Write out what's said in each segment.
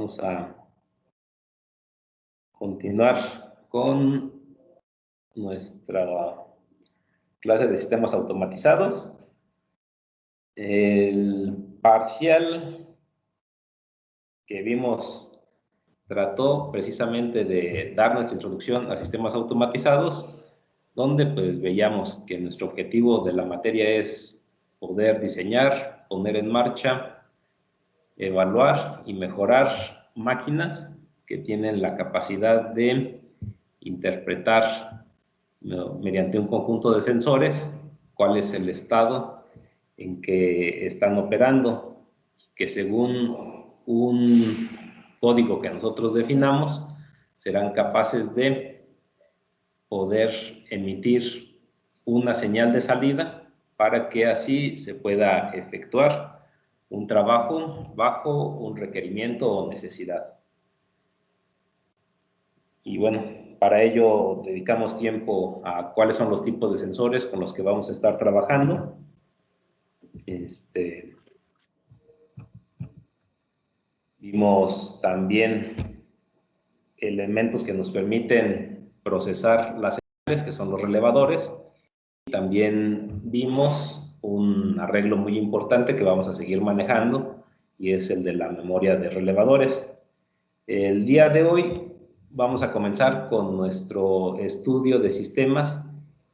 Vamos a continuar con nuestra clase de sistemas automatizados. El parcial que vimos trató precisamente de dar nuestra introducción a sistemas automatizados, donde pues veíamos que nuestro objetivo de la materia es poder diseñar, poner en marcha, evaluar y mejorar máquinas que tienen la capacidad de interpretar mediante un conjunto de sensores cuál es el estado en que están operando, que según un código que nosotros definamos, serán capaces de poder emitir una señal de salida para que así se pueda efectuar un trabajo bajo un requerimiento o necesidad. Y bueno, para ello dedicamos tiempo a cuáles son los tipos de sensores con los que vamos a estar trabajando. Vimos también elementos que nos permiten procesar las señales, que son los relevadores. También vimos un arreglo muy importante que vamos a seguir manejando, y es el de la memoria de relevadores. El día de hoy vamos a comenzar con nuestro estudio de sistemas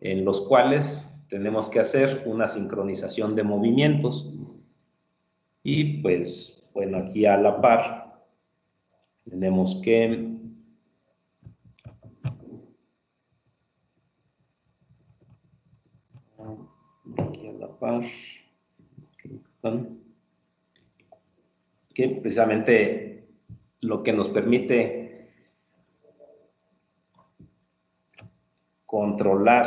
en los cuales tenemos que hacer una sincronización de movimientos. Y pues, bueno, aquí a la par tenemos que que precisamente lo que nos permite controlar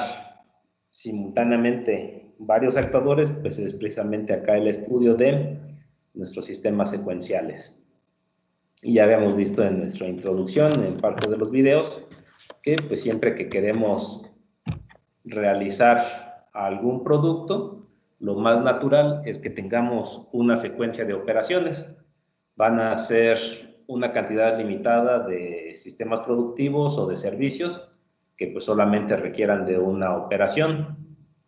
simultáneamente varios actores, pues es precisamente acá el estudio de nuestros sistemas secuenciales. Y ya habíamos visto en nuestra introducción, en parte de los videos, que pues siempre que queremos realizar algún producto, lo más natural es que tengamos una secuencia de operaciones. Van a ser una cantidad limitada de sistemas productivos o de servicios que pues solamente requieran de una operación.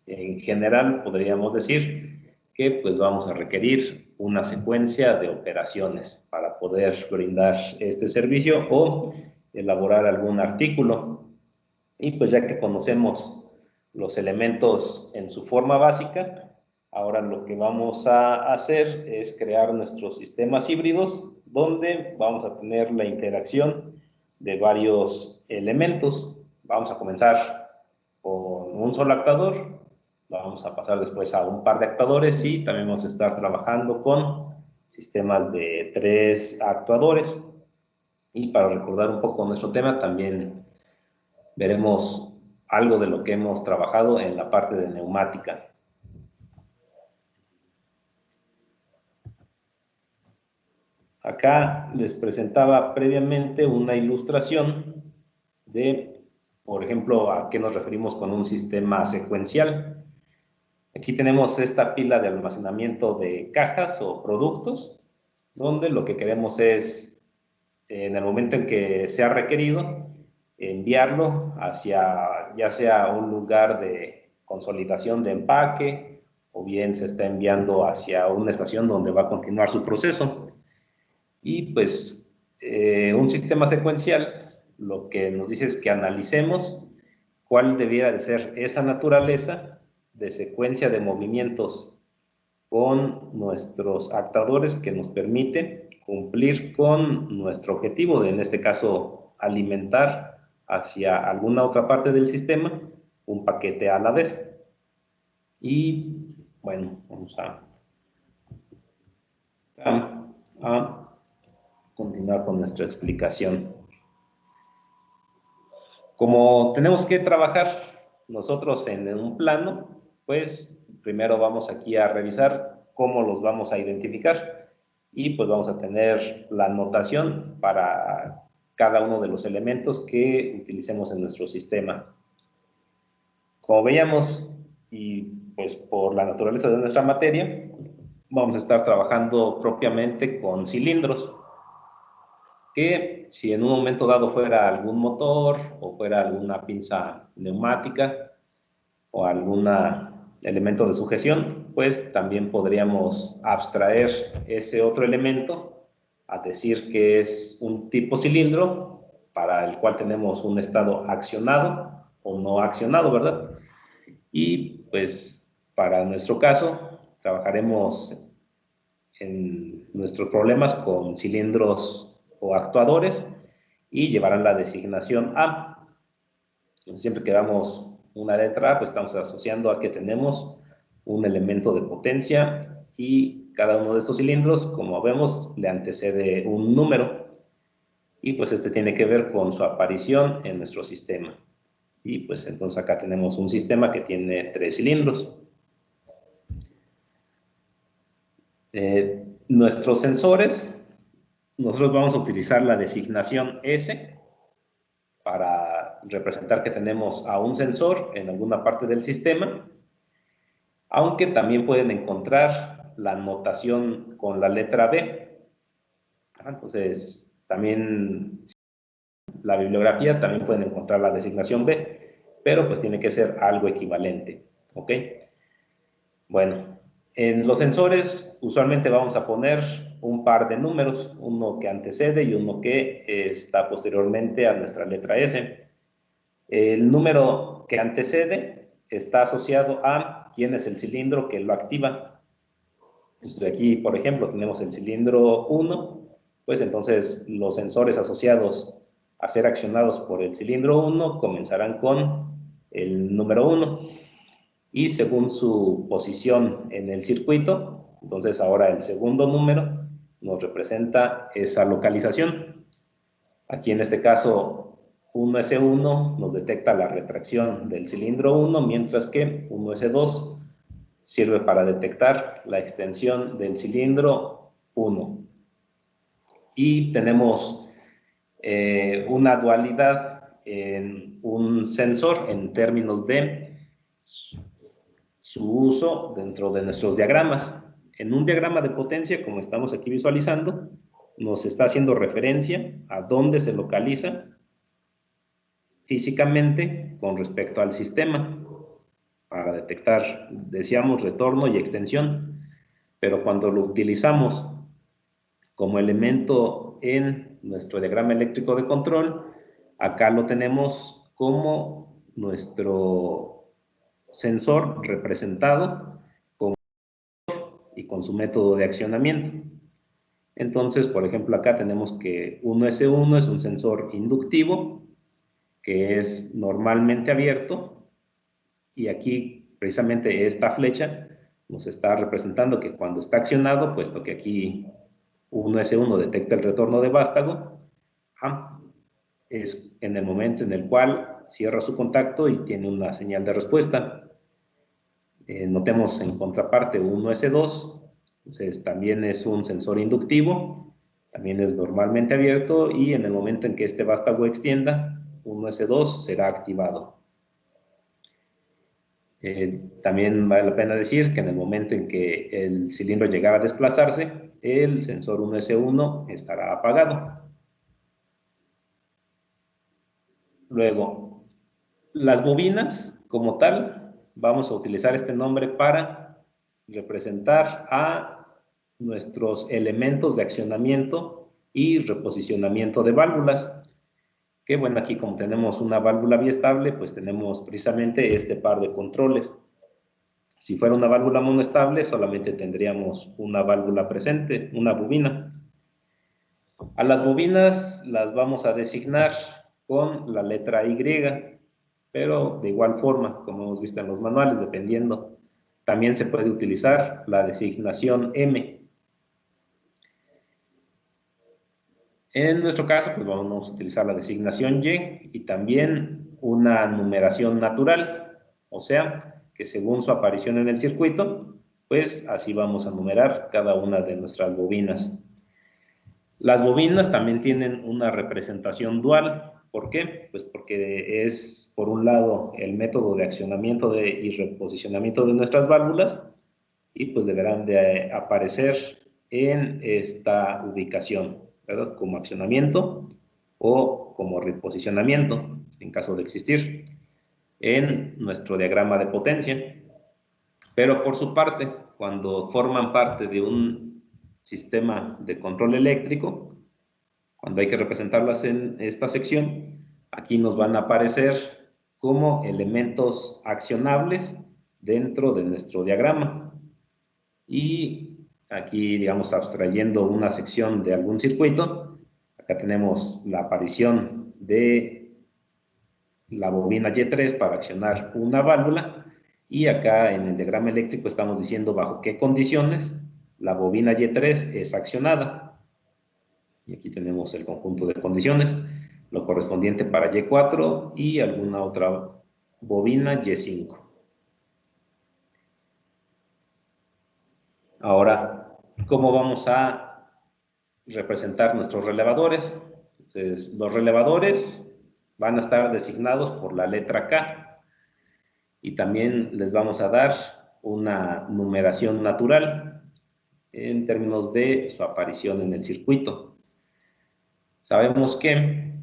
En general podríamos decir que pues vamos a requerir una secuencia de operaciones para poder brindar este servicio o elaborar algún artículo. Y pues ya que conocemos los elementos en su forma básica, ahora lo que vamos a hacer es crear nuestros sistemas híbridos, donde vamos a tener la interacción de varios elementos. Vamos a comenzar con un solo actuador, vamos a pasar después a un par de actuadores y también vamos a estar trabajando con sistemas de 3 actuadores. Y para recordar un poco nuestro tema, también veremos algo de lo que hemos trabajado en la parte de neumática. Acá les presentaba previamente una ilustración de, por ejemplo, a qué nos referimos con un sistema secuencial. Aquí tenemos esta pila de almacenamiento de cajas o productos, donde lo que queremos es, en el momento en que sea requerido, enviarlo hacia ya sea un lugar de consolidación de empaque, o bien se está enviando hacia una estación donde va a continuar su proceso. Y pues un sistema secuencial lo que nos dice es que analicemos cuál debiera de ser esa naturaleza de secuencia de movimientos con nuestros actuadores que nos permite cumplir con nuestro objetivo de, en este caso, alimentar hacia alguna otra parte del sistema un paquete a la vez. Y bueno, vamos a continuar con nuestra explicación. Como tenemos que trabajar nosotros en un plano, pues primero vamos aquí a revisar cómo los vamos a identificar, y pues vamos a tener la notación para cada uno de los elementos que utilicemos en nuestro sistema. Como veíamos, y pues por la naturaleza de nuestra materia, vamos a estar trabajando propiamente con cilindros. que si en un momento dado fuera algún motor o fuera alguna pinza neumática o algún elemento de sujeción, pues también podríamos abstraer ese otro elemento a decir que es un tipo cilindro para el cual tenemos un estado accionado o no accionado, ¿verdad? Y pues para nuestro caso trabajaremos en nuestros problemas con cilindros o actuadores y llevarán la designación A. Siempre que damos una letra A, pues estamos asociando a que tenemos un elemento de potencia y cada uno de estos cilindros, como vemos, le antecede un número y pues este tiene que ver con su aparición en nuestro sistema. Y pues entonces acá tenemos un sistema que tiene 3 cilindros. Nuestros sensores, nosotros vamos a utilizar la designación S para representar que tenemos a un sensor en alguna parte del sistema, aunque también pueden encontrar la notación con la letra B. Entonces, también la bibliografía también pueden encontrar la designación B, pero pues tiene que ser algo equivalente, ¿ok? Bueno, en los sensores usualmente vamos a poner un par de números, uno que antecede y uno que está posteriormente a nuestra letra S. El número que antecede está asociado a quién es el cilindro que lo activa. Entonces aquí, por ejemplo, tenemos el cilindro 1, pues entonces los sensores asociados a ser accionados por el cilindro 1 comenzarán con el número 1 y según su posición en el circuito, entonces ahora el segundo número nos representa esa localización. Aquí en este caso 1S1 nos detecta la retracción del cilindro 1, mientras que 1S2 sirve para detectar la extensión del cilindro 1. Y tenemos una dualidad en un sensor en términos de su uso dentro de nuestros diagramas. En un diagrama de potencia, como estamos aquí visualizando, nos está haciendo referencia a dónde se localiza físicamente con respecto al sistema para detectar, decíamos, retorno y extensión, pero cuando lo utilizamos como elemento en nuestro diagrama eléctrico de control, acá lo tenemos como nuestro sensor representado con, y con su método de accionamiento. Entonces, por ejemplo, acá tenemos que 1S1 es un sensor inductivo que es normalmente abierto y aquí precisamente esta flecha nos está representando que cuando está accionado, puesto que aquí 1S1 detecta el retorno de vástago, es en el momento en el cual cierra su contacto y tiene una señal de respuesta. Notemos en contraparte 1S2, entonces también es un sensor inductivo, también es normalmente abierto y en el momento en que este vástago extienda, 1S2 será activado. También vale la pena decir que en el momento en que el cilindro llegara a desplazarse, el sensor 1S1 estará apagado. Luego, las bobinas, como tal, vamos a utilizar este nombre para representar a nuestros elementos de accionamiento y reposicionamiento de válvulas. Que bueno, aquí como tenemos una válvula biestable, pues tenemos precisamente este par de controles. Si fuera una válvula monoestable, solamente tendríamos una válvula presente, una bobina. A las bobinas las vamos a designar con la letra Y, pero de igual forma, como hemos visto en los manuales, dependiendo, también se puede utilizar la designación M. En nuestro caso, pues vamos a utilizar la designación Y y también una numeración natural, o sea, que según su aparición en el circuito, pues así vamos a numerar cada una de nuestras bobinas. Las bobinas también tienen una representación dual. ¿Por qué? Pues porque es, por un lado, el método de accionamiento y reposicionamiento de nuestras válvulas y pues deberán de aparecer en esta ubicación. ¿verdad? Como accionamiento o como reposicionamiento, en caso de existir, en nuestro diagrama de potencia. Pero por su parte, cuando forman parte de un sistema de control eléctrico, cuando hay que representarlas en esta sección, aquí nos van a aparecer como elementos accionables dentro de nuestro diagrama. Y aquí, digamos, abstrayendo una sección de algún circuito, acá tenemos la aparición de la bobina Y3 para accionar una válvula, y acá en el diagrama eléctrico estamos diciendo bajo qué condiciones la bobina Y3 es accionada. Y aquí tenemos el conjunto de condiciones, lo correspondiente para Y4 y alguna otra bobina Y5. Ahora, ¿cómo vamos a representar nuestros relevadores? Entonces, los relevadores van a estar designados por la letra K, y también les vamos a dar una numeración natural en términos de su aparición en el circuito. Sabemos que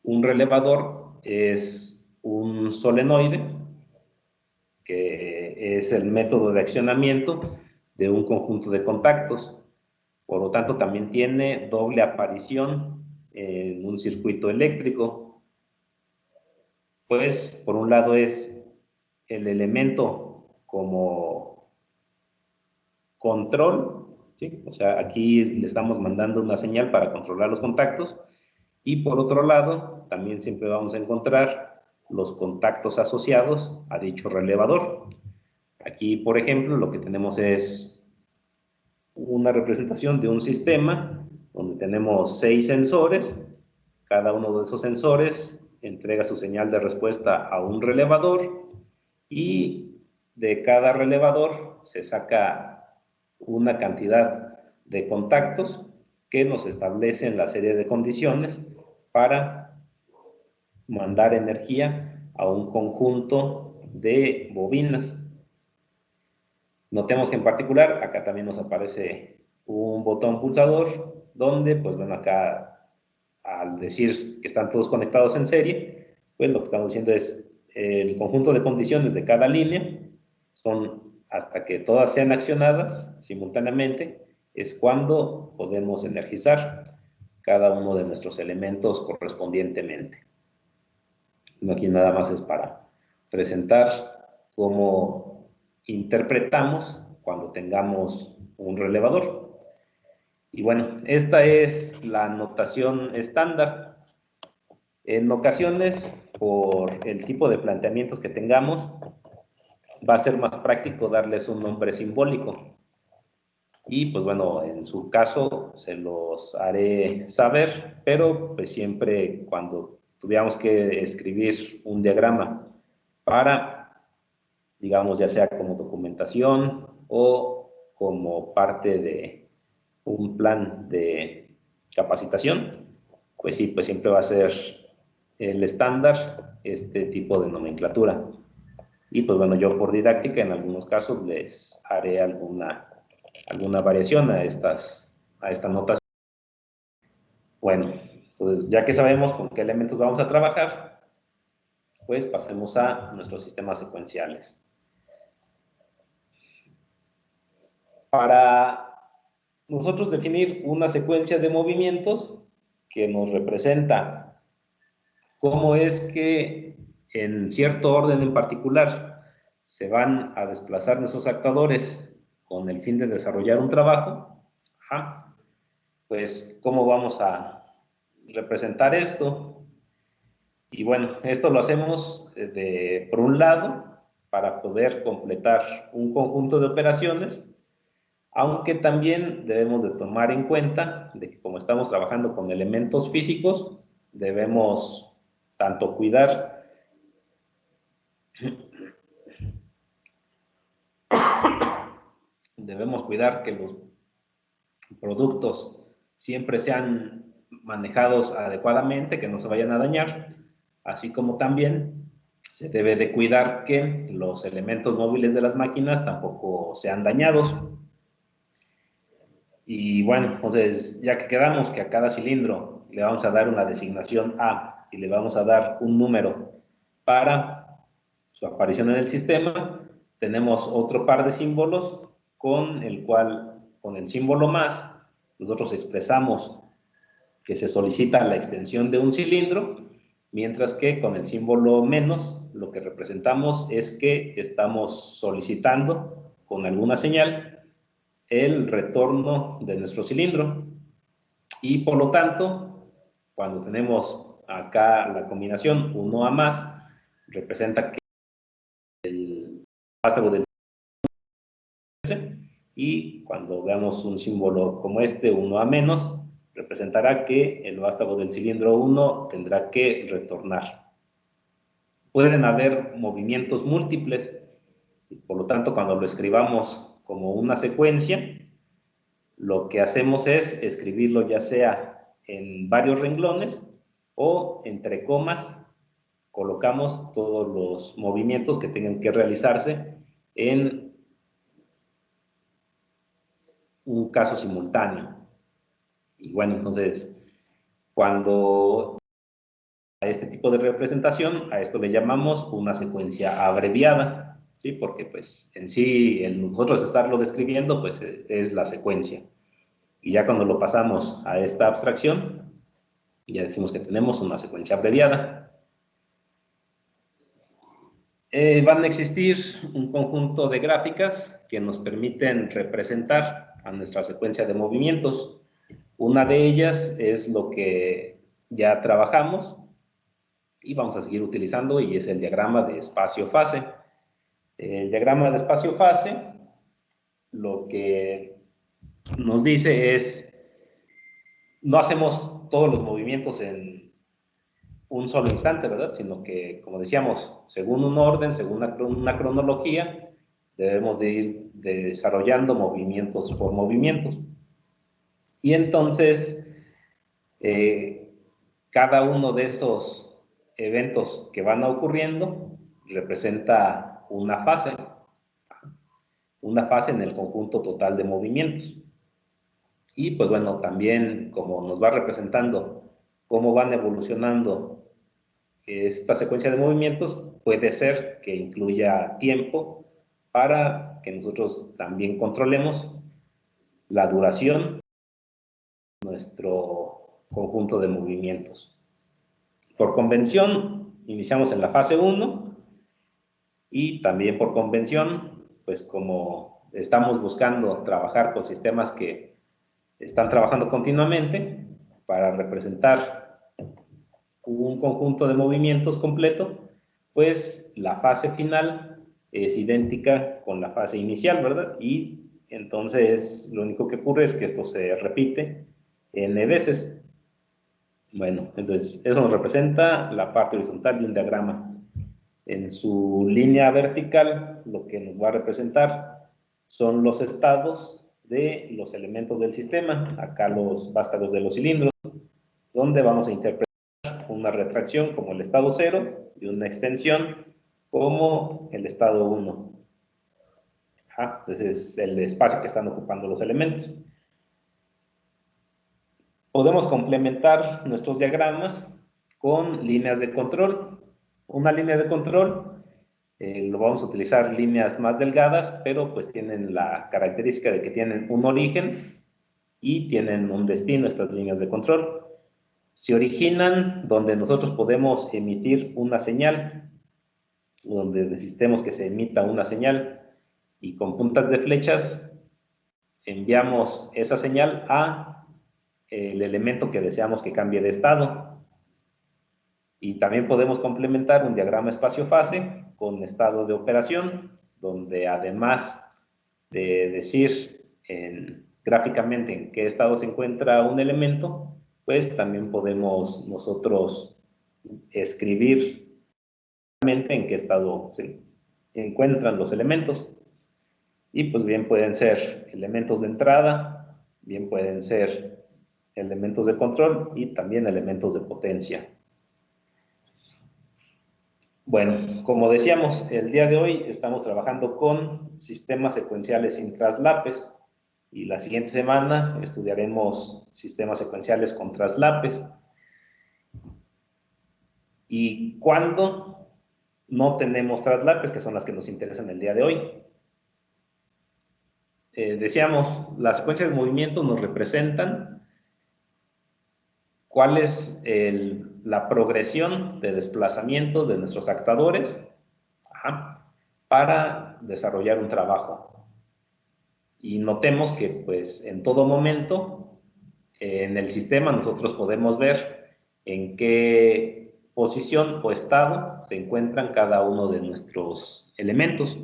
un relevador es un solenoide, que es el método de accionamiento de un conjunto de contactos. Por lo tanto, también tiene doble aparición en un circuito eléctrico. Pues, por un lado es el elemento como control, ¿sí? O sea, aquí le estamos mandando una señal para controlar los contactos, y por otro lado, también siempre vamos a encontrar los contactos asociados a dicho relevador. Aquí, por ejemplo, lo que tenemos es una representación de un sistema donde tenemos 6 sensores. Cada uno de esos sensores entrega su señal de respuesta a un relevador, y de cada relevador se saca una cantidad de contactos que nos establecen la serie de condiciones para mandar energía a un conjunto de bobinas. Notemos que en particular acá también nos aparece un botón pulsador donde, pues bueno, acá al decir que están todos conectados en serie, pues lo que estamos diciendo es el conjunto de condiciones de cada línea son hasta que todas sean accionadas simultáneamente, es cuando podemos energizar cada uno de nuestros elementos correspondientemente. Aquí nada más es para presentar cómo interpretamos cuando tengamos un relevador. Y bueno, esta es la notación estándar. En ocasiones, por el tipo de planteamientos que tengamos, va a ser más práctico darles un nombre simbólico. Y pues bueno, en su caso se los haré saber, pero pues siempre cuando tuviéramos que escribir un diagrama para, digamos, ya sea como documentación o como parte de un plan de capacitación, pues sí, pues siempre va a ser el estándar este tipo de nomenclatura. Y pues bueno, yo por didáctica en algunos casos les haré alguna variación a esta notación. Bueno, entonces ya que sabemos con qué elementos vamos a trabajar, pues pasemos a nuestros sistemas secuenciales. Para nosotros definir una secuencia de movimientos que nos representa cómo es que en cierto orden en particular se van a desplazar nuestros actuadores con el fin de desarrollar un trabajo, pues cómo vamos a representar esto. Y bueno, esto lo hacemos por un lado para poder completar un conjunto de operaciones, aunque también debemos de tomar en cuenta de que como estamos trabajando con elementos físicos, debemos tanto cuidar que los productos siempre sean manejados adecuadamente, que no se vayan a dañar, así como también se debe de cuidar que los elementos móviles de las máquinas tampoco sean dañados. Y bueno, entonces, ya que quedamos que a cada cilindro le vamos a dar una designación A y le vamos a dar un número para su aparición en el sistema, tenemos otro par de símbolos con el cual, con el símbolo más, nosotros expresamos que se solicita la extensión de un cilindro, mientras que con el símbolo menos lo que representamos es que estamos solicitando con alguna señal el retorno de nuestro cilindro. Y por lo tanto, cuando tenemos acá la combinación 1A más, representa que el vástago del y cuando veamos un símbolo como este, 1A menos, representará que el vástago del cilindro 1 tendrá que retornar. Pueden haber movimientos múltiples, y por lo tanto, cuando lo escribamos como una secuencia, lo que hacemos es escribirlo ya sea en varios renglones o entre comas colocamos todos los movimientos que tengan que realizarse en un caso simultáneo. Y bueno, entonces, cuando a este tipo de representación, a esto le llamamos una secuencia abreviada, ¿sí? Porque pues en sí, el nosotros estarlo describiendo, pues es la secuencia. Y ya cuando lo pasamos a esta abstracción, ya decimos que tenemos una secuencia abreviada. Van a existir un conjunto de gráficas que nos permiten representar a nuestra secuencia de movimientos. Una de ellas es lo que ya trabajamos y vamos a seguir utilizando, y es el diagrama de espacio-fase. El diagrama de espacio-fase lo que nos dice es, no hacemos todos los movimientos en un solo instante, ¿verdad? Sino que, como decíamos, según un orden, según una cronología, debemos de ir desarrollando movimientos por movimientos. Y entonces, cada uno de esos eventos que van ocurriendo representa una fase en el conjunto total de movimientos. Y pues bueno, también como nos va representando cómo van evolucionando esta secuencia de movimientos, puede ser que incluya tiempo para que nosotros también controlemos la duración de nuestro conjunto de movimientos. Por convención, iniciamos en la fase 1 y también por convención, pues como estamos buscando trabajar con sistemas que están trabajando continuamente para representar un conjunto de movimientos completo, pues la fase final es idéntica con la fase inicial, ¿verdad? Y entonces lo único que ocurre es que esto se repite n veces. Bueno, entonces eso nos representa la parte horizontal de un diagrama. En su línea vertical, lo que nos va a representar son los estados de los elementos del sistema, acá los vástagos de los cilindros, donde vamos a interpretar una retracción como el estado 0 y una extensión como el estado 1. Entonces es el espacio que están ocupando los elementos. Podemos complementar nuestros diagramas con líneas de control. Una línea de control, lo vamos a utilizar líneas más delgadas, pero pues tienen la característica de que tienen un origen y tienen un destino estas líneas de control. Se originan donde nosotros podemos emitir una señal, donde necesitemos que se emita una señal, y con puntas de flechas enviamos esa señal a el elemento que deseamos que cambie de estado. Y también podemos complementar un diagrama espacio-fase con estado de operación, donde además de decir gráficamente en qué estado se encuentra un elemento, pues también podemos nosotros escribir en qué estado se encuentran los elementos. Y pues bien pueden ser elementos de entrada, bien pueden ser elementos de control y también elementos de potencia. Bueno, como decíamos, el día de hoy estamos trabajando con sistemas secuenciales sin traslapes. Y la siguiente semana estudiaremos sistemas secuenciales con traslapes. ¿Y cuándo no tenemos traslapes, que son las que nos interesan el día de hoy? Decíamos, las secuencias de movimiento nos representan cuál es la progresión de desplazamientos de nuestros actuadores para desarrollar un trabajo. Y notemos que pues en todo momento en el sistema nosotros podemos ver en qué posición o estado se encuentran cada uno de nuestros elementos.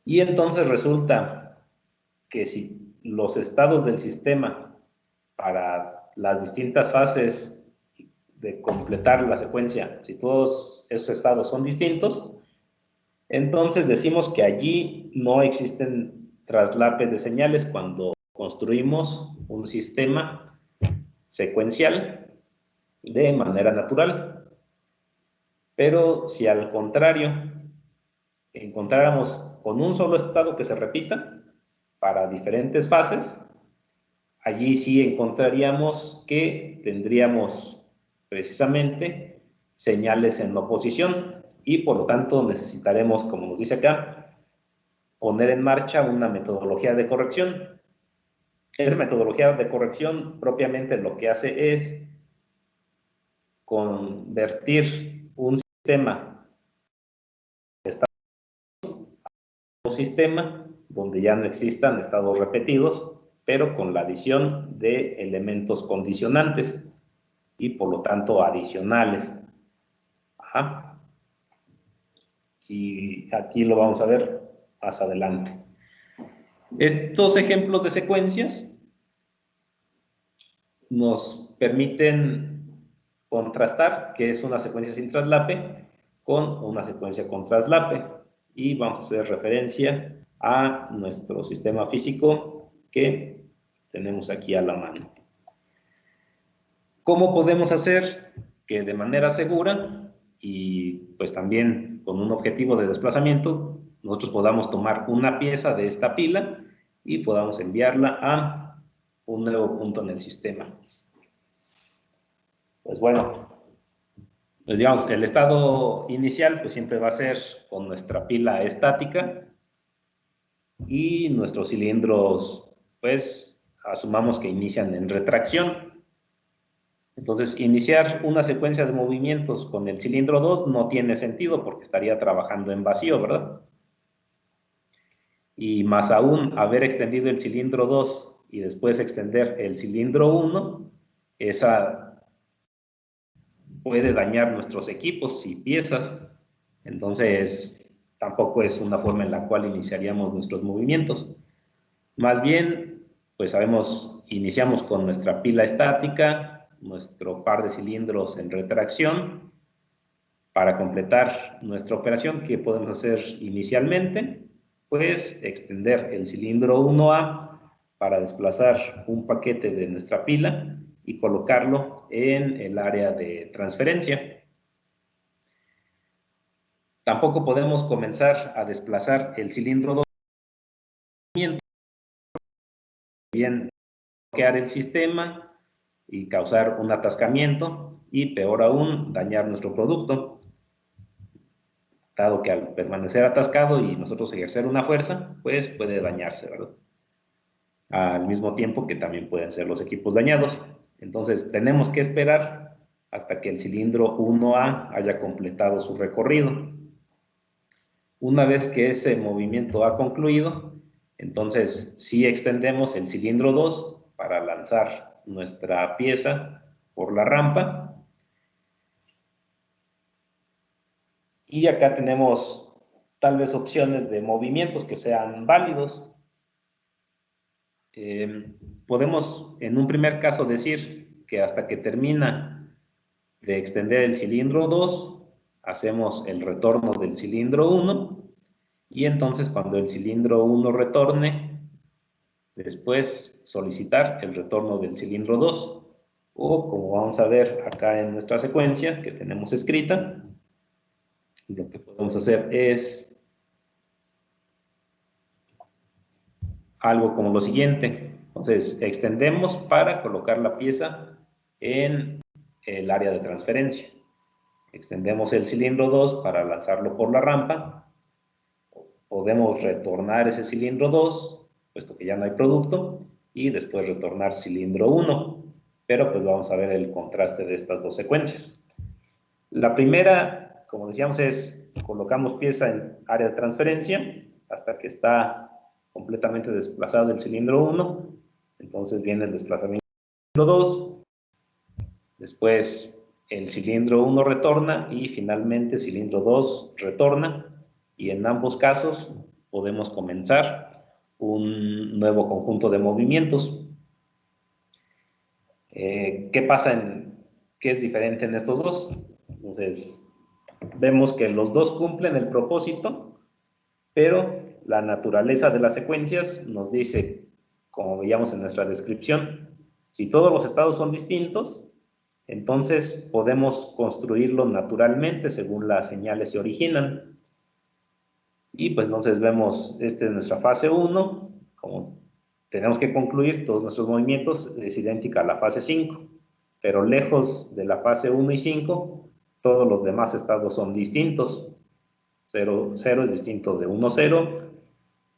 Y entonces resulta que si los estados del sistema para las distintas fases de completar la secuencia, si todos esos estados son distintos, entonces decimos que allí no existen traslapes de señales cuando construimos un sistema secuencial de manera natural. Pero si al contrario encontráramos con un solo estado que se repita para diferentes fases, allí sí encontraríamos que tendríamos precisamente señales en oposición y por lo tanto necesitaremos, como nos dice acá, poner en marcha una metodología de corrección. Esa metodología de corrección propiamente lo que hace es convertir un sistema a un sistema donde ya no existan estados repetidos, pero con la adición de elementos condicionantes y por lo tanto adicionales. Ajá. Y aquí lo vamos a ver más adelante. Estos ejemplos de secuencias nos permiten contrastar qué es una secuencia sin traslape con una secuencia con traslape. Y vamos a hacer referencia a nuestro sistema físico que tenemos aquí a la mano. ¿Cómo podemos hacer que de manera segura y pues también con un objetivo de desplazamiento nosotros podamos tomar una pieza de esta pila y podamos enviarla a un nuevo punto en el sistema? Pues bueno, pues digamos, el estado inicial pues siempre va a ser con nuestra pila estática y nuestros cilindros pues asumamos que inician en retracción. Entonces, iniciar una secuencia de movimientos con el cilindro 2 no tiene sentido porque estaría trabajando en vacío, ¿verdad? Y más aún, haber extendido el cilindro 2 y después extender el cilindro 1, esa puede dañar nuestros equipos y piezas. Entonces, tampoco es una forma en la cual iniciaríamos nuestros movimientos. Más bien, pues sabemos, iniciamos con nuestra pila estática, nuestro par de cilindros en retracción. Para completar nuestra operación, ¿qué podemos hacer inicialmente? Pues extender el cilindro 1A para desplazar un paquete de nuestra pila y colocarlo en el área de transferencia. Tampoco podemos comenzar a desplazar el cilindro 2, bien bloquear el sistema y causar un atascamiento y peor aún dañar nuestro producto, dado que al permanecer atascado y nosotros ejercer una fuerza pues puede dañarse, ¿verdad? Al mismo tiempo que también pueden ser los equipos dañados. Entonces tenemos que esperar hasta que el cilindro 1A haya completado su recorrido. Una vez que ese movimiento ha concluido, entonces sí extendemos el cilindro 2 para lanzar nuestra pieza por la rampa. Y acá tenemos tal vez opciones de movimientos que sean válidos. Podemos en un primer caso decir que hasta que termina de extender el cilindro 2, hacemos el retorno del cilindro 1 y entonces cuando el cilindro 1 retorne, después solicitar el retorno del cilindro 2 o como vamos a ver acá en nuestra secuencia que tenemos escrita, lo que podemos hacer es algo como lo siguiente. Entonces, extendemos para colocar la pieza en el área de transferencia. Extendemos el cilindro 2 para lanzarlo por la rampa. Podemos retornar ese cilindro 2, puesto que ya no hay producto, y después retornar cilindro 1. Pero pues vamos a ver el contraste de estas dos secuencias. La primera, como decíamos, es colocamos pieza en área de transferencia hasta que está completamente desplazado el cilindro 1. Entonces viene el desplazamiento del cilindro 2. Después el cilindro 1 retorna y finalmente el cilindro 2 retorna. Y en ambos casos podemos comenzar un nuevo conjunto de movimientos. ¿Qué pasa qué es diferente en estos dos? Entonces, vemos que los dos cumplen el propósito, pero la naturaleza de las secuencias nos dice, como veíamos en nuestra descripción, si todos los estados son distintos, entonces podemos construirlo naturalmente según las señales se originan. Y pues entonces vemos, esta es nuestra fase 1, como tenemos que concluir todos nuestros movimientos, es idéntica a la fase 5, pero lejos de la fase 1 y 5, todos los demás estados son distintos. 0, 0 es distinto de 1, 0,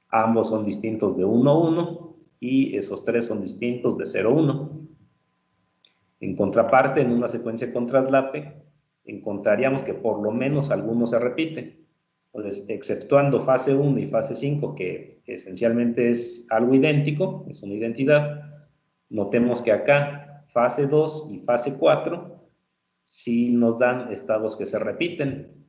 ambos son distintos de 1, 1, y esos tres son distintos de 0, 1. En contraparte, en una secuencia con traslape, encontraríamos que por lo menos algunos se repiten. Entonces, exceptuando fase 1 y fase 5, que esencialmente es algo idéntico, es una identidad, notemos que acá, fase 2 y fase 4, sí nos dan estados que se repiten.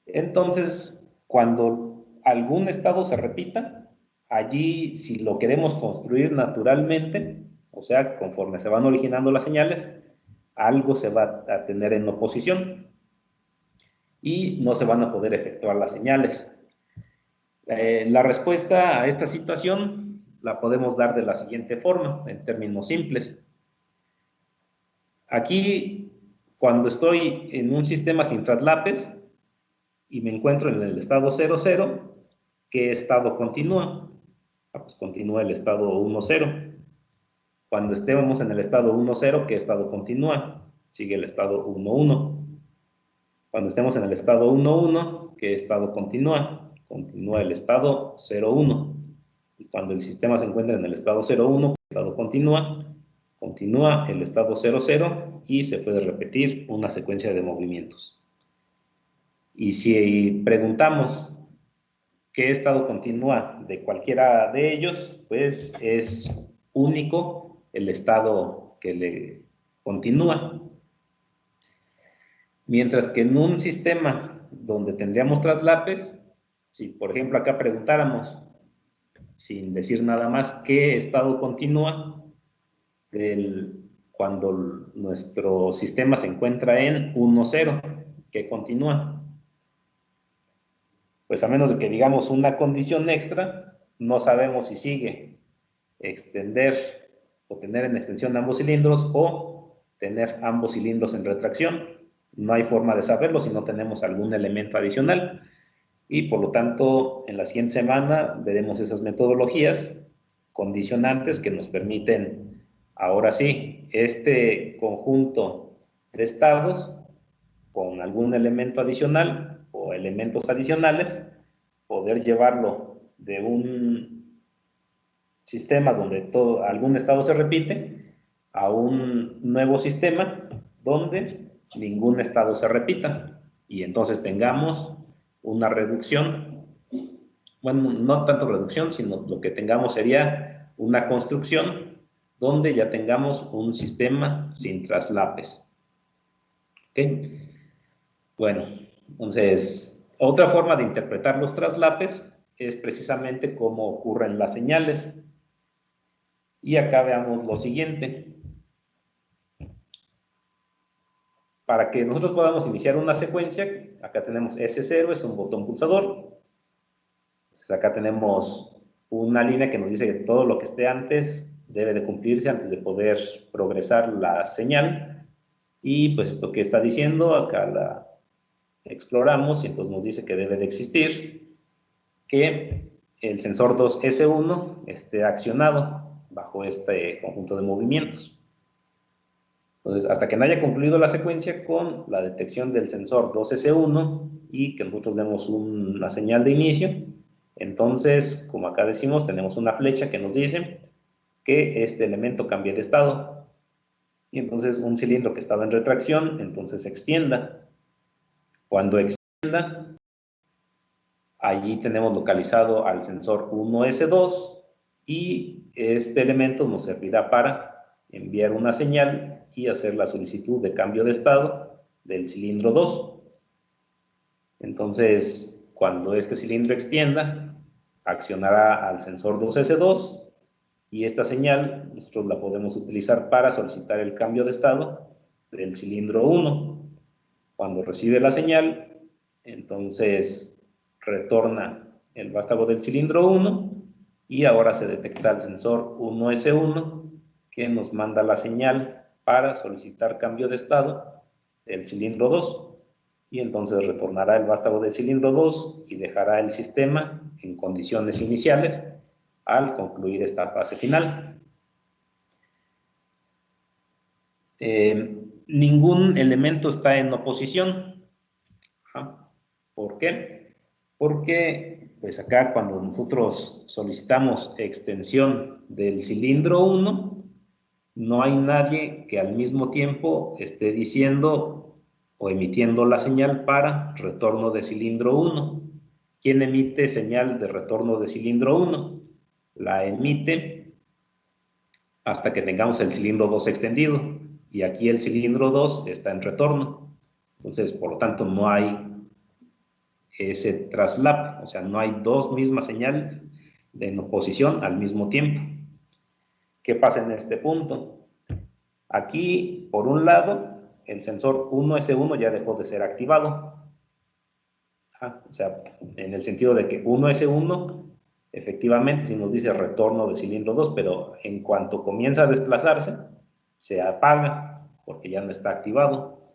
Entonces, cuando algún estado se repita, allí, si lo queremos construir naturalmente, o sea, conforme se van originando las señales, algo se va a tener en oposición y no se van a poder efectuar las señales. La respuesta a esta situación la podemos dar de la siguiente forma, en términos simples. Aquí, cuando estoy en un sistema sin traslapes y me encuentro en el estado 0, 0, ¿qué estado continúa? Pues continúa el estado 1, 0. Cuando estemos en el estado 1, 0, ¿qué estado continúa? Sigue el estado 1, 1. Cuando estemos en el estado 1, 1, ¿qué estado continúa? Continúa el estado 0, 1. Y cuando el sistema se encuentra en el estado 0, 1, ¿qué estado continúa? Continúa el estado 0, 0 y se puede repetir una secuencia de movimientos. Y si preguntamos qué estado continúa de cualquiera de ellos, pues es único el estado que le continúa. Mientras que en un sistema donde tendríamos traslapes, si por ejemplo acá preguntáramos, sin decir nada más, qué estado continúa cuando nuestro sistema se encuentra en 1, 0, ¿qué continúa? Pues a menos de que digamos una condición extra, no sabemos si sigue extender o tener en extensión ambos cilindros o tener ambos cilindros en retracción. No hay forma de saberlo si no tenemos algún elemento adicional y por lo tanto en la siguiente semana veremos esas metodologías condicionantes que nos permiten ahora sí este conjunto de estados con algún elemento adicional o elementos adicionales, poder llevarlo de un sistema donde algún estado se repite a un nuevo sistema donde ningún estado se repita y entonces tengamos una reducción, bueno, no tanto reducción, sino lo que tengamos sería una construcción donde ya tengamos un sistema sin traslapes. ¿Ok? Bueno, entonces, otra forma de interpretar los traslapes es precisamente cómo ocurren las señales. Y acá veamos lo siguiente. Para que nosotros podamos iniciar una secuencia, acá tenemos S0, es un botón pulsador. Entonces acá tenemos una línea que nos dice que todo lo que esté antes debe de cumplirse antes de poder progresar la señal. Y pues esto que está diciendo, acá la exploramos y entonces nos dice que debe de existir, que el sensor 2S1 esté accionado bajo este conjunto de movimientos. Entonces, hasta que no haya concluido la secuencia con la detección del sensor 2S1 y que nosotros demos una señal de inicio, entonces, como acá decimos, tenemos una flecha que nos dice que este elemento cambie de estado. Y entonces un cilindro que estaba en retracción, entonces se extienda. Cuando extienda, allí tenemos localizado al sensor 1S2 y este elemento nos servirá para enviar una señal y hacer la solicitud de cambio de estado del cilindro 2. Entonces, cuando este cilindro extienda, accionará al sensor 2S2 y esta señal nosotros la podemos utilizar para solicitar el cambio de estado del cilindro 1. Cuando recibe la señal, entonces retorna el vástago del cilindro 1 y ahora se detecta el sensor 1S1 que nos manda la señal para solicitar cambio de estado del cilindro 2 y entonces retornará el vástago del cilindro 2 y dejará el sistema en condiciones iniciales al concluir esta fase final. Ningún elemento está en oposición. ¿Por qué? Porque pues acá cuando nosotros solicitamos extensión del cilindro 1, no hay nadie que al mismo tiempo esté diciendo o emitiendo la señal para retorno de cilindro 1. ¿Quién emite señal de retorno de cilindro 1? La emite hasta que tengamos el cilindro 2 extendido, y aquí el cilindro 2 está en retorno. Entonces, por lo tanto, no hay ese traslap, o sea, no hay dos mismas señales en oposición al mismo tiempo. ¿Qué pasa en este punto? Aquí, por un lado, el sensor 1S1 ya dejó de ser activado. O sea, en el sentido de que 1S1 efectivamente si nos dice retorno de cilindro 2, pero en cuanto comienza a desplazarse, se apaga porque ya no está activado.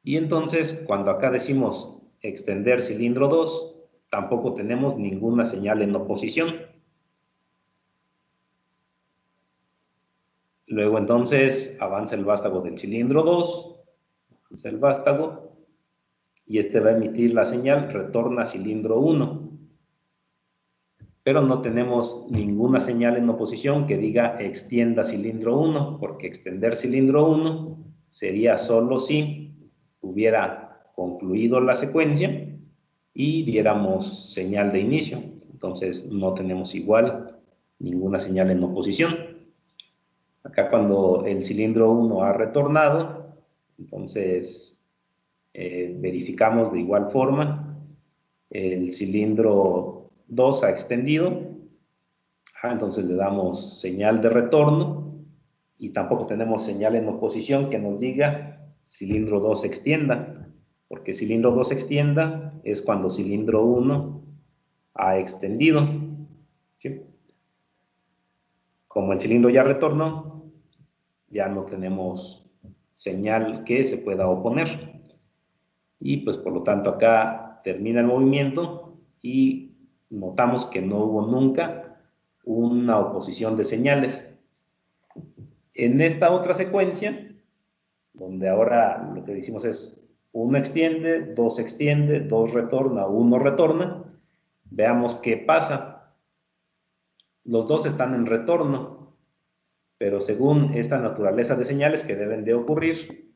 Y entonces, cuando acá decimos extender cilindro 2, tampoco tenemos ninguna señal en oposición. Luego entonces avanza el vástago del cilindro 2, avanza el vástago, y este va a emitir la señal retorna cilindro 1. Pero no tenemos ninguna señal en oposición que diga extienda cilindro 1, porque extender cilindro 1 sería solo si hubiera concluido la secuencia y diéramos señal de inicio. Entonces no tenemos igual ninguna señal en oposición. Acá cuando el cilindro 1 ha retornado, entonces verificamos de igual forma el cilindro 2 ha extendido, entonces le damos señal de retorno y tampoco tenemos señal en oposición que nos diga cilindro 2 extienda, porque cilindro 2 extienda es cuando cilindro 1 ha extendido. ¿Sí? Como el cilindro ya retornó, ya no tenemos señal que se pueda oponer. Y pues por lo tanto acá termina el movimiento y notamos que no hubo nunca una oposición de señales. En esta otra secuencia, donde ahora lo que decimos es 1 extiende, 2 retorna, 1 retorna, veamos qué pasa. Los dos están en retorno, pero según esta naturaleza de señales que deben de ocurrir,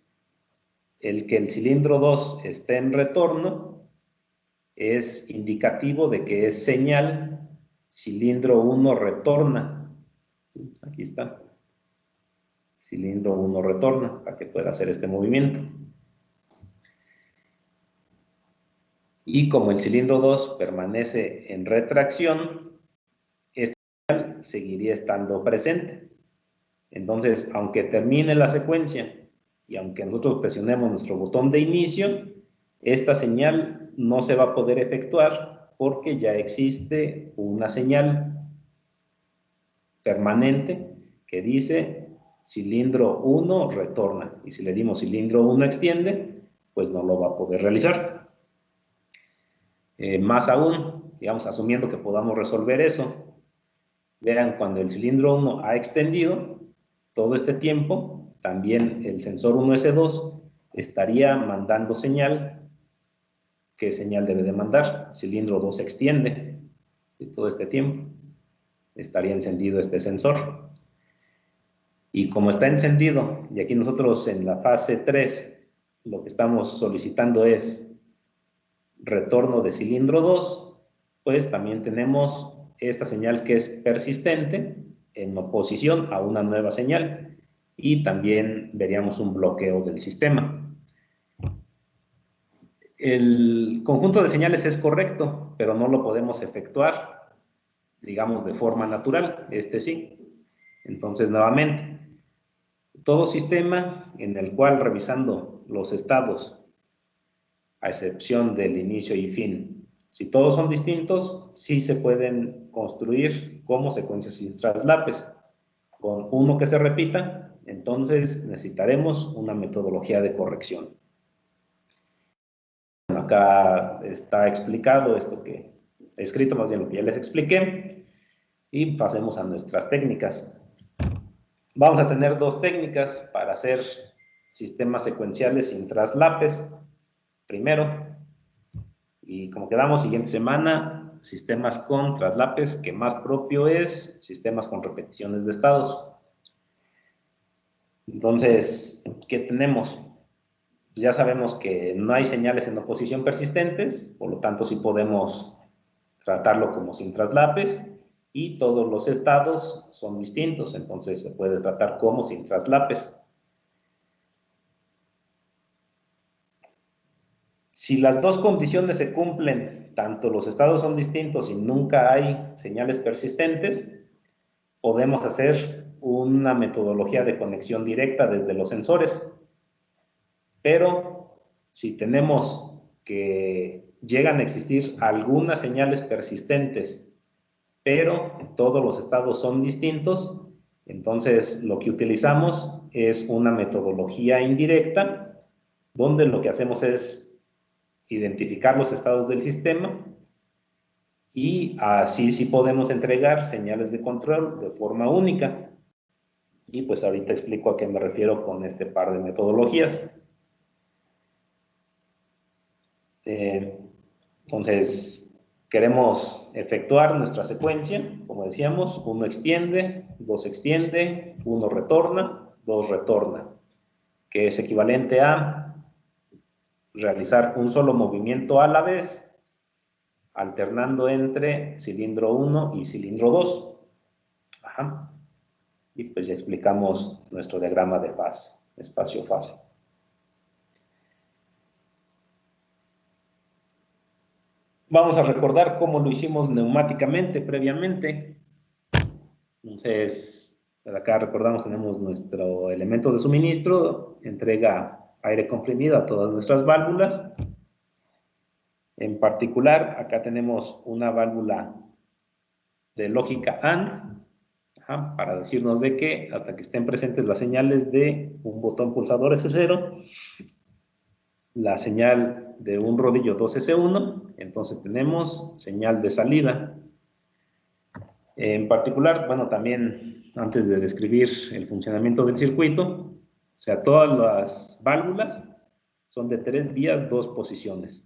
el que el cilindro 2 esté en retorno es indicativo de que es señal cilindro 1 retorna. Aquí está. Cilindro 1 retorna para que pueda hacer este movimiento. Y como el cilindro 2 permanece en retracción, esta señal seguiría estando presente. Entonces, aunque termine la secuencia y aunque nosotros presionemos nuestro botón de inicio, esta señal no se va a poder efectuar porque ya existe una señal permanente que dice cilindro 1 retorna, y si le dimos cilindro 1 extiende, pues no lo va a poder realizar. Más aún, digamos, asumiendo que podamos resolver eso, vean, cuando el cilindro 1 ha extendido todo este tiempo, también el sensor 1S2 estaría mandando señal. ¿Qué señal debe de mandar? Cilindro 2 se extiende todo este tiempo. Estaría encendido este sensor. Y como está encendido, y aquí nosotros en la fase 3, lo que estamos solicitando es retorno de cilindro 2, pues también tenemos esta señal que es persistente en oposición a una nueva señal, y también veríamos un bloqueo del sistema. El conjunto de señales es correcto, pero no lo podemos efectuar, digamos, de forma natural, este sí. Entonces, nuevamente, todo sistema en el cual, revisando los estados, a excepción del inicio y fin, si todos son distintos, sí se pueden construir como secuencias sin traslapes. Con uno que se repita, entonces necesitaremos una metodología de corrección. Acá está explicado esto que he escrito, más bien lo que ya les expliqué, y pasemos a nuestras técnicas. Vamos a tener dos técnicas para hacer sistemas secuenciales sin traslapes. Primero, y como quedamos siguiente semana, sistemas con traslapes, que más propio es sistemas con repeticiones de estados. Entonces, ¿qué tenemos? Ya sabemos que no hay señales en oposición persistentes, por lo tanto sí podemos tratarlo como sin traslapes, y todos los estados son distintos, entonces se puede tratar como sin traslapes. Si las dos condiciones se cumplen, tanto los estados son distintos y nunca hay señales persistentes, podemos hacer una metodología de conexión directa desde los sensores. Pero si tenemos que llegan a existir algunas señales persistentes, pero todos los estados son distintos, entonces lo que utilizamos es una metodología indirecta, donde lo que hacemos es identificar los estados del sistema, y así sí podemos entregar señales de control de forma única. Y pues ahorita explico a qué me refiero con este par de metodologías. Entonces, queremos efectuar nuestra secuencia, como decíamos, 1 extiende, 2 extiende, 1 retorna, 2 retorna, que es equivalente a realizar un solo movimiento a la vez, alternando entre cilindro 1 y cilindro 2. Ajá. Y pues ya explicamos nuestro diagrama de fase, espacio-fase. Vamos a recordar cómo lo hicimos neumáticamente previamente. Entonces, acá recordamos, tenemos nuestro elemento de suministro, entrega aire comprimido a todas nuestras válvulas. En particular, acá tenemos una válvula de lógica AND, para decirnos de que hasta que estén presentes las señales de un botón pulsador S0, la señal de un rodillo 2S1, entonces tenemos señal de salida. En particular, bueno, también antes de describir el funcionamiento del circuito, o sea, todas las válvulas son de 3 vías, 2 posiciones.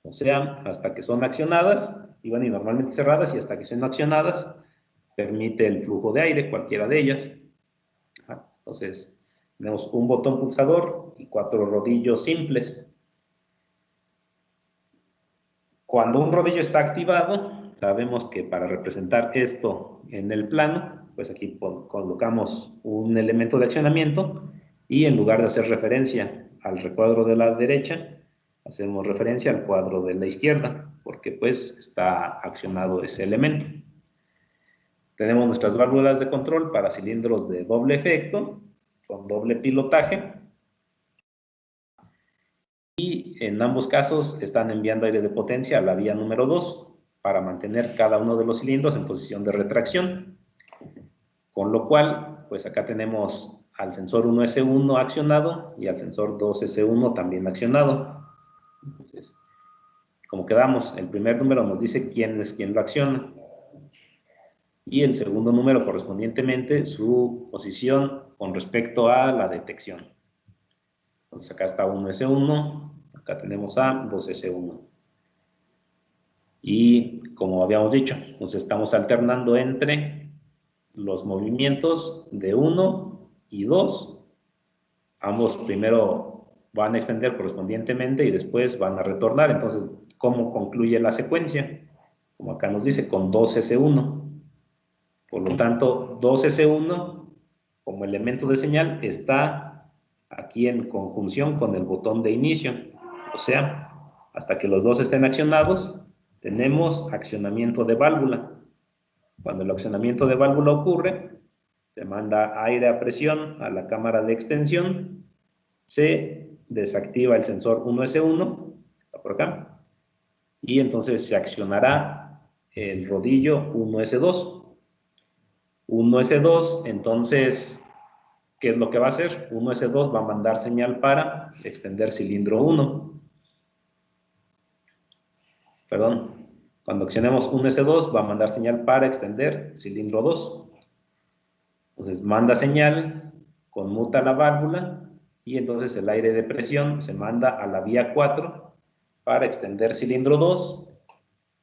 O sea, hasta que son accionadas, y van y normalmente cerradas, y hasta que son accionadas, permite el flujo de aire, cualquiera de ellas. Entonces, tenemos un botón pulsador y 4 rodillos simples. Cuando un rodillo está activado, sabemos que para representar esto en el plano, pues aquí colocamos un elemento de accionamiento, y en lugar de hacer referencia al recuadro de la derecha, hacemos referencia al cuadro de la izquierda, porque pues está accionado ese elemento. Tenemos nuestras válvulas de control para cilindros de doble efecto, con doble pilotaje, y en ambos casos están enviando aire de potencia a la vía número 2 para mantener cada uno de los cilindros en posición de retracción. Con lo cual, pues acá tenemos al sensor 1S1 accionado y al sensor 2S1 también accionado. Entonces, como quedamos, el primer número nos dice quién es quien lo acciona. Y el segundo número correspondientemente su posición con respecto a la detección. Entonces acá está 1S1, acá tenemos a 2S1. Y como habíamos dicho, nos estamos alternando entre los movimientos de 1 y 2. Ambos primero van a extender correspondientemente y después van a retornar. Entonces, ¿cómo concluye la secuencia? Como acá nos dice, con 2S1. Por lo tanto, 2S1 como elemento de señal está aquí en conjunción con el botón de inicio. O sea, hasta que los dos estén accionados, tenemos accionamiento de válvula. Cuando el accionamiento de válvula ocurre, se manda aire a presión a la cámara de extensión, se desactiva el sensor 1S1, está por acá, y entonces se accionará el rodillo 1S2. 1S2, entonces, ¿qué es lo que va a hacer? 1S2 va a mandar señal para extender cilindro 1. Perdón, cuando accionemos 1S2 va a mandar señal para extender cilindro 2. Entonces manda señal, conmuta la válvula y entonces el aire de presión se manda a la vía 4 para extender cilindro 2.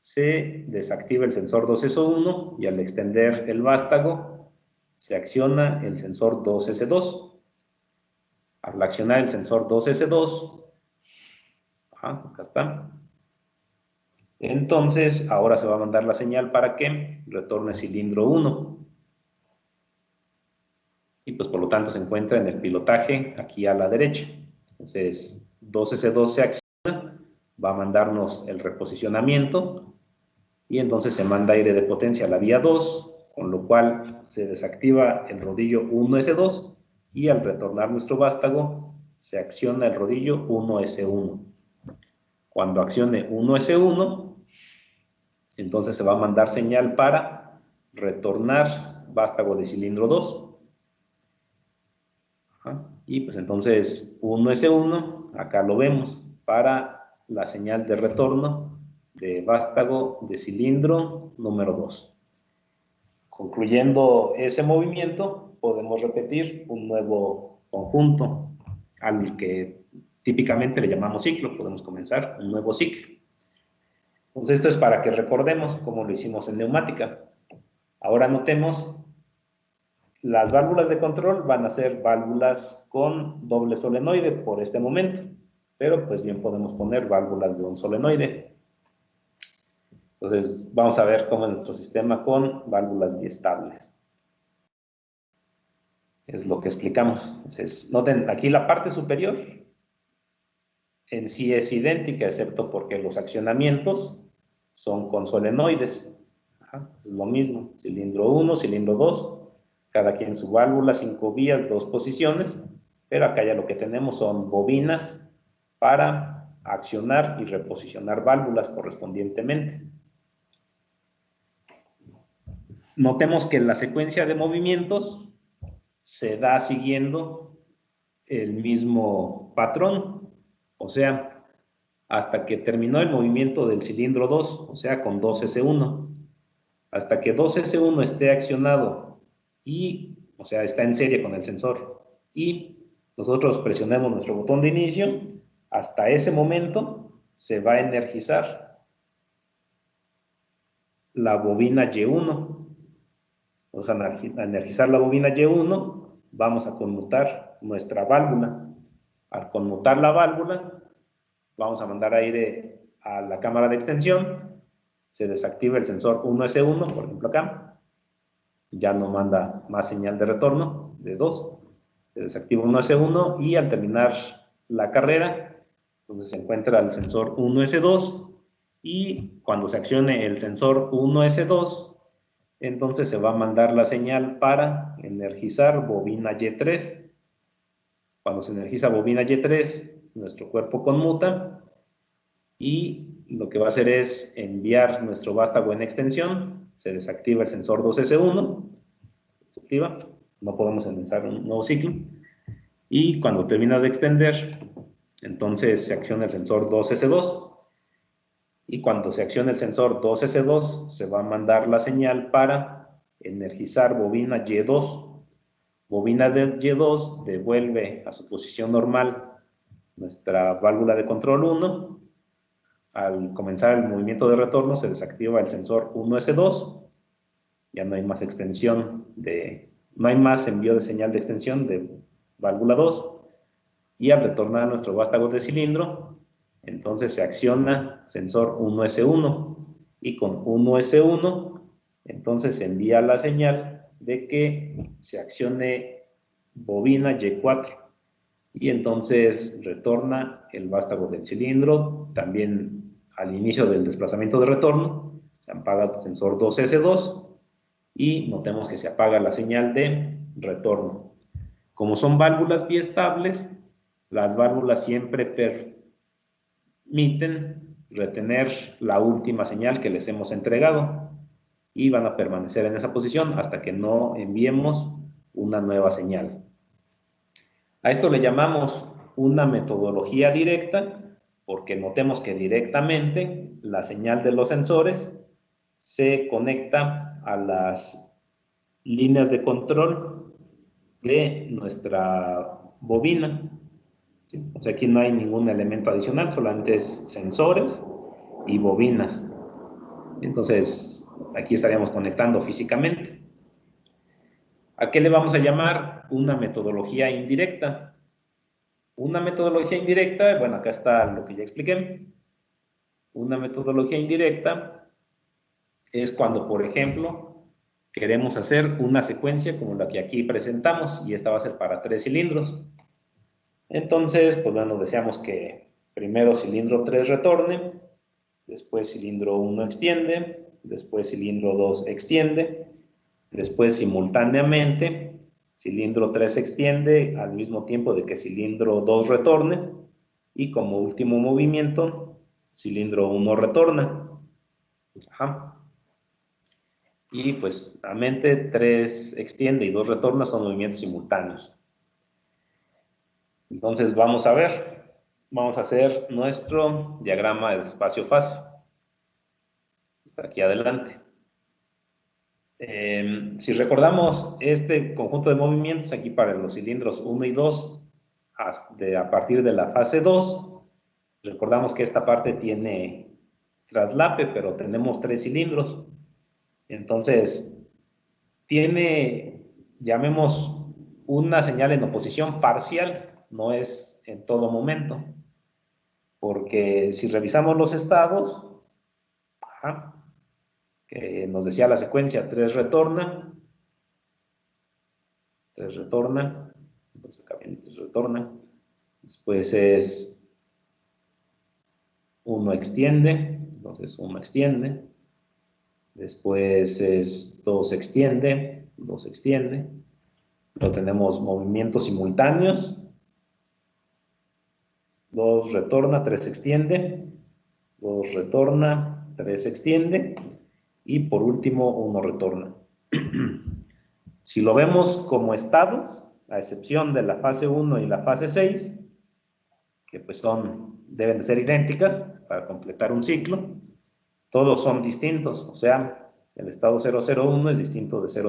Se desactiva el sensor 2S1 y al extender el vástago se acciona el sensor 2S2. Al accionar el sensor 2S2, acá está. Entonces, ahora se va a mandar la señal para que retorne cilindro 1. Y pues por lo tanto se encuentra en el pilotaje aquí a la derecha. Entonces, 2S2 se acciona, va a mandarnos el reposicionamiento y entonces se manda aire de potencia a la vía 2, con lo cual se desactiva el rodillo 1S2 y al retornar nuestro vástago se acciona el rodillo 1S1. Cuando accione 1S1, entonces se va a mandar señal para retornar vástago de cilindro 2. Y pues entonces 1S1, acá lo vemos, para la señal de retorno de vástago de cilindro número 2. Concluyendo ese movimiento, podemos repetir un nuevo conjunto al que típicamente le llamamos ciclo. Podemos comenzar un nuevo ciclo. Entonces esto es para que recordemos cómo lo hicimos en neumática. Ahora notemos, las válvulas de control van a ser válvulas con doble solenoide por este momento, pero pues bien podemos poner válvulas de un solenoide. Entonces vamos a ver cómo es nuestro sistema con válvulas biestables. Es lo que explicamos. Entonces, noten, aquí la parte superior en sí es idéntica, excepto porque los accionamientos son con solenoides. Es lo mismo, cilindro 1, cilindro 2, cada quien su válvula, 5 vías, 2 posiciones, pero acá ya lo que tenemos son bobinas para accionar y reposicionar válvulas correspondientemente. Notemos que la secuencia de movimientos se da siguiendo el mismo patrón, o sea, hasta que terminó el movimiento del cilindro 2, o sea, con 2S1. Hasta que 2S1 esté accionado y, o sea, está en serie con el sensor y nosotros presionemos nuestro botón de inicio, hasta ese momento se va a energizar la bobina Y1. Vamos a energizar la bobina Y1, vamos a conmutar nuestra válvula. Al conmutar la válvula, vamos a mandar aire a la cámara de extensión, se desactiva el sensor 1S1, por ejemplo acá, ya no manda más señal de retorno de 2, se desactiva 1S1 y al terminar la carrera, donde se encuentra el sensor 1S2 y cuando se accione el sensor 1S2, entonces se va a mandar la señal para energizar bobina Y3. Cuando se energiza bobina Y3, nuestro cuerpo conmuta y lo que va a hacer es enviar nuestro vástago en extensión, se desactiva el sensor 2S1, se activa, no podemos empezar un nuevo ciclo, y cuando termina de extender, entonces se acciona el sensor 2S2, y cuando se accione el sensor 2S2 se va a mandar la señal para energizar bobina Y2. Bobina de Y2 devuelve a su posición normal nuestra válvula de control 1. Al comenzar el movimiento de retorno se desactiva el sensor 1S2, ya no hay más no hay más envío de señal de extensión de válvula 2, y al retornar a nuestro vástago de cilindro, entonces se acciona sensor 1S1, y con 1S1 entonces se envía la señal de que se accione bobina Y4, y entonces retorna el vástago del cilindro. También al inicio del desplazamiento de retorno se apaga el sensor 2S2 y notemos que se apaga la señal de retorno. Como son válvulas biestables, las válvulas siempre permiten retener la última señal que les hemos entregado y van a permanecer en esa posición hasta que no enviemos una nueva señal. A esto le llamamos una metodología directa, porque notemos que directamente la señal de los sensores se conecta a las líneas de control de nuestra bobina. ¿Sí? O sea, aquí no hay ningún elemento adicional, solamente es sensores y bobinas. Entonces, aquí estaríamos conectando físicamente. ¿A qué le vamos a llamar una metodología indirecta? Una metodología indirecta, bueno, acá está lo que ya expliqué. Una metodología indirecta es cuando, por ejemplo, queremos hacer una secuencia como la que aquí presentamos, y esta va a ser para 3 cilindros. Entonces, pues bueno, deseamos que primero cilindro 3 retorne, después cilindro 1 extiende, después cilindro 2 extiende, después simultáneamente cilindro 3 extiende al mismo tiempo de que cilindro 2 retorne, y como último movimiento cilindro 1 retorna. Ajá. Y pues nuevamente 3 extiende y 2 retorna, son movimientos simultáneos. Entonces vamos a hacer nuestro diagrama de espacio-fase. Está aquí adelante. Si recordamos este conjunto de movimientos aquí para los cilindros 1 y 2, a partir de la fase 2, recordamos que esta parte tiene traslape, pero tenemos 3 cilindros. Entonces, llamemos, una señal en oposición parcial, no es en todo momento, porque si revisamos los estados, que nos decía la secuencia 3 retorna, 3 retorna, entonces acá viene 3 retorna, después es 1 extiende, entonces 1 extiende, después es 2 extiende, 2 extiende, luego tenemos movimientos simultáneos, 2 retorna, 3 extiende, 2 retorna, 3 extiende, y por último 1 retorna. Si lo vemos como estados, a excepción de la fase 1 y la fase 6, que pues deben de ser idénticas para completar un ciclo, todos son distintos. O sea, el estado 001 es distinto de 000,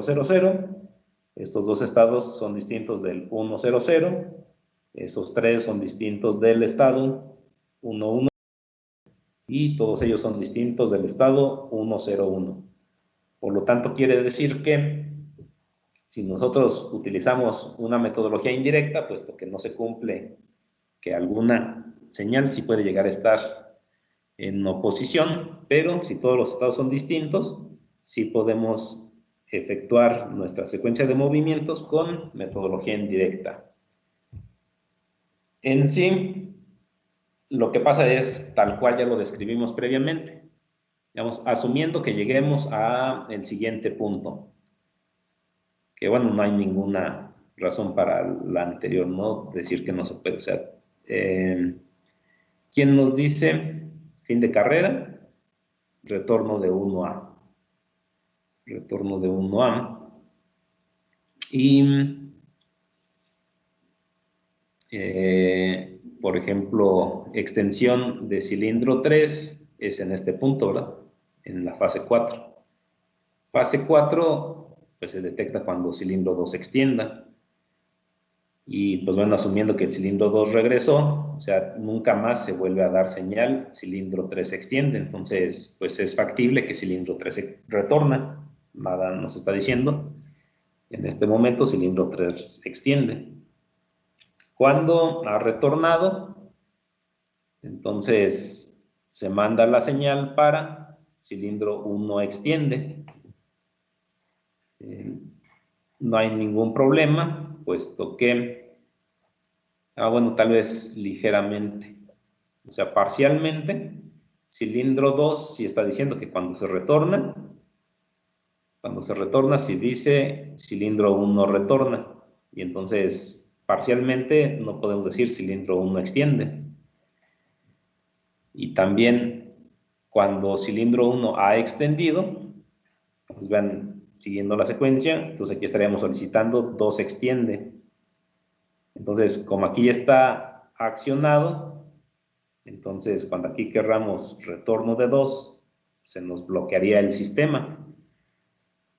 estos dos estados son distintos del 100, esos tres son distintos del estado 11, y todos ellos son distintos del estado 101. Por lo tanto, quiere decir que si nosotros utilizamos una metodología indirecta, puesto que no se cumple que alguna señal sí puede llegar a estar en oposición, pero si todos los estados son distintos, sí podemos efectuar nuestra secuencia de movimientos con metodología indirecta. En sí, lo que pasa es tal cual ya lo describimos previamente, digamos, asumiendo que lleguemos al siguiente punto, que bueno, no hay ninguna razón para la anterior, ¿no? Decir que no se puede. O sea, ¿quién nos dice fin de carrera? Retorno de 1A. Retorno de 1A. Y, por ejemplo, extensión de cilindro 3 es en este punto, ¿verdad? En la fase 4. Fase 4, pues se detecta cuando cilindro 2 se extienda. Y pues bueno, asumiendo que el cilindro 2 regresó, o sea, nunca más se vuelve a dar señal, cilindro 3 se extiende, entonces pues es factible que cilindro 3 se retorna, nada nos está diciendo. En este momento cilindro 3 se extiende. Cuando ha retornado, entonces se manda la señal para cilindro 1 extiende. No hay ningún problema, puesto que bueno, tal vez ligeramente, o sea, parcialmente, cilindro 2 si está diciendo que cuando se retorna, si dice cilindro 1 retorna, y entonces parcialmente no podemos decir cilindro 1 extiende. Y también cuando cilindro 1 ha extendido, pues van siguiendo la secuencia, entonces aquí estaríamos solicitando 2 extiende. Entonces, como aquí ya está accionado, entonces cuando aquí querramos retorno de 2, se nos bloquearía el sistema.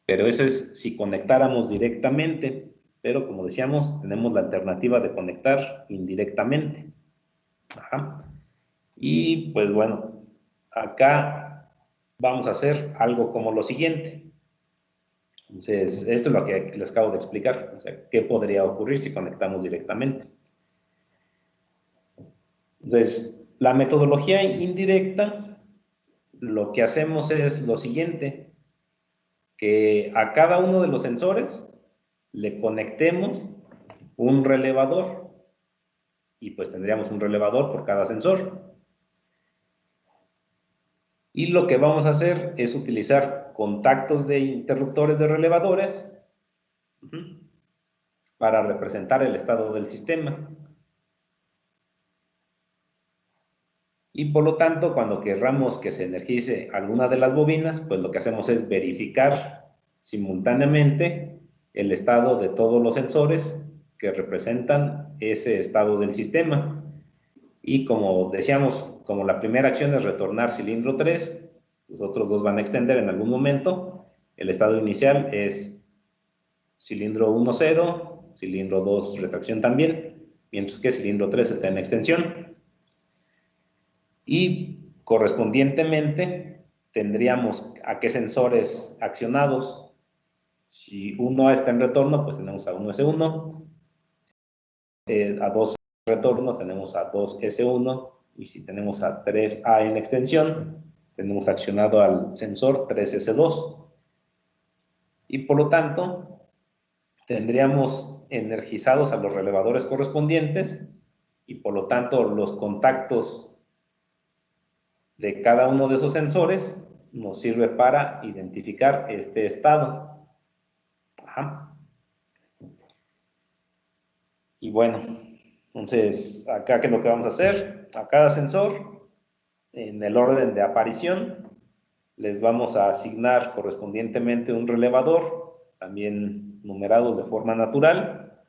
Pero eso es si conectáramos directamente, pero como decíamos, tenemos la alternativa de conectar indirectamente. Ajá. Y pues bueno, acá vamos a hacer algo como lo siguiente. Entonces, esto es lo que les acabo de explicar. O sea, ¿qué podría ocurrir si conectamos directamente? Entonces, la metodología indirecta, lo que hacemos es lo siguiente, que a cada uno de los sensores le conectemos un relevador y pues tendríamos un relevador por cada sensor. Y lo que vamos a hacer es utilizar contactos de interruptores de relevadores para representar el estado del sistema. Y por lo tanto, cuando querramos que se energice alguna de las bobinas, pues lo que hacemos es verificar simultáneamente el estado de todos los sensores que representan ese estado del sistema. Y como decíamos, como la primera acción es retornar cilindro 3, los otros dos van a extender en algún momento. El estado inicial es cilindro 1, 0, cilindro 2, retracción también, mientras que cilindro 3 está en extensión. Y correspondientemente tendríamos a qué sensores accionados. Si 1A está en retorno, pues tenemos a 1S1, a 2 retorno tenemos a 2S1, y si tenemos a 3A en extensión, tenemos accionado al sensor 3S2. Y por lo tanto, tendríamos energizados a los relevadores correspondientes, y por lo tanto los contactos de cada uno de esos sensores nos sirve para identificar este estado. Ajá. Y bueno, entonces acá, ¿qué es lo que vamos a hacer? A cada sensor, en el orden de aparición, les vamos a asignar correspondientemente un relevador, también numerados de forma natural.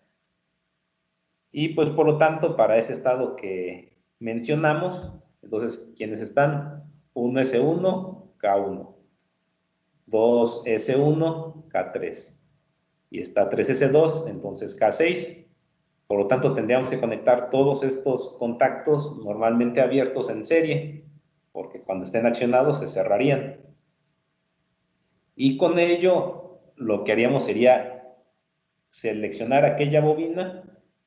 Y pues por lo tanto, para ese estado que mencionamos, entonces, ¿quiénes están? 1S1, K1. 2S1, K3. Y está 3S2, entonces K6. Por lo tanto, tendríamos que conectar todos estos contactos normalmente abiertos en serie, porque cuando estén accionados se cerrarían. Y con ello, lo que haríamos sería seleccionar aquella bobina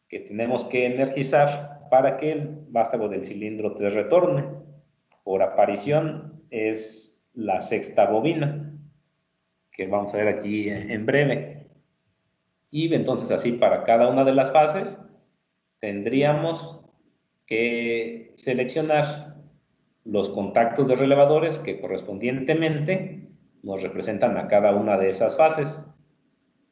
que tenemos que energizar para que el vástago del cilindro 3 retorne. Por aparición es la sexta bobina, que vamos a ver aquí en breve. Y entonces así para cada una de las fases tendríamos que seleccionar los contactos de relevadores que correspondientemente nos representan a cada una de esas fases.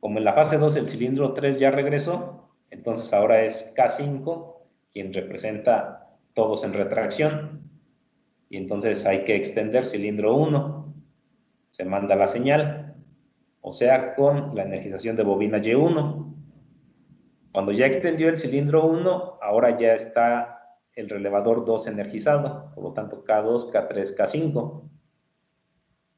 Como en la fase 2 el cilindro 3 ya regresó, entonces ahora es K5 quien representa todos en retracción. Y entonces hay que extender cilindro 1, se manda la señal, o sea, con la energización de bobina Y1. Cuando ya extendió el cilindro 1, ahora ya está el relevador 2 energizado, por lo tanto K2, K3, K5.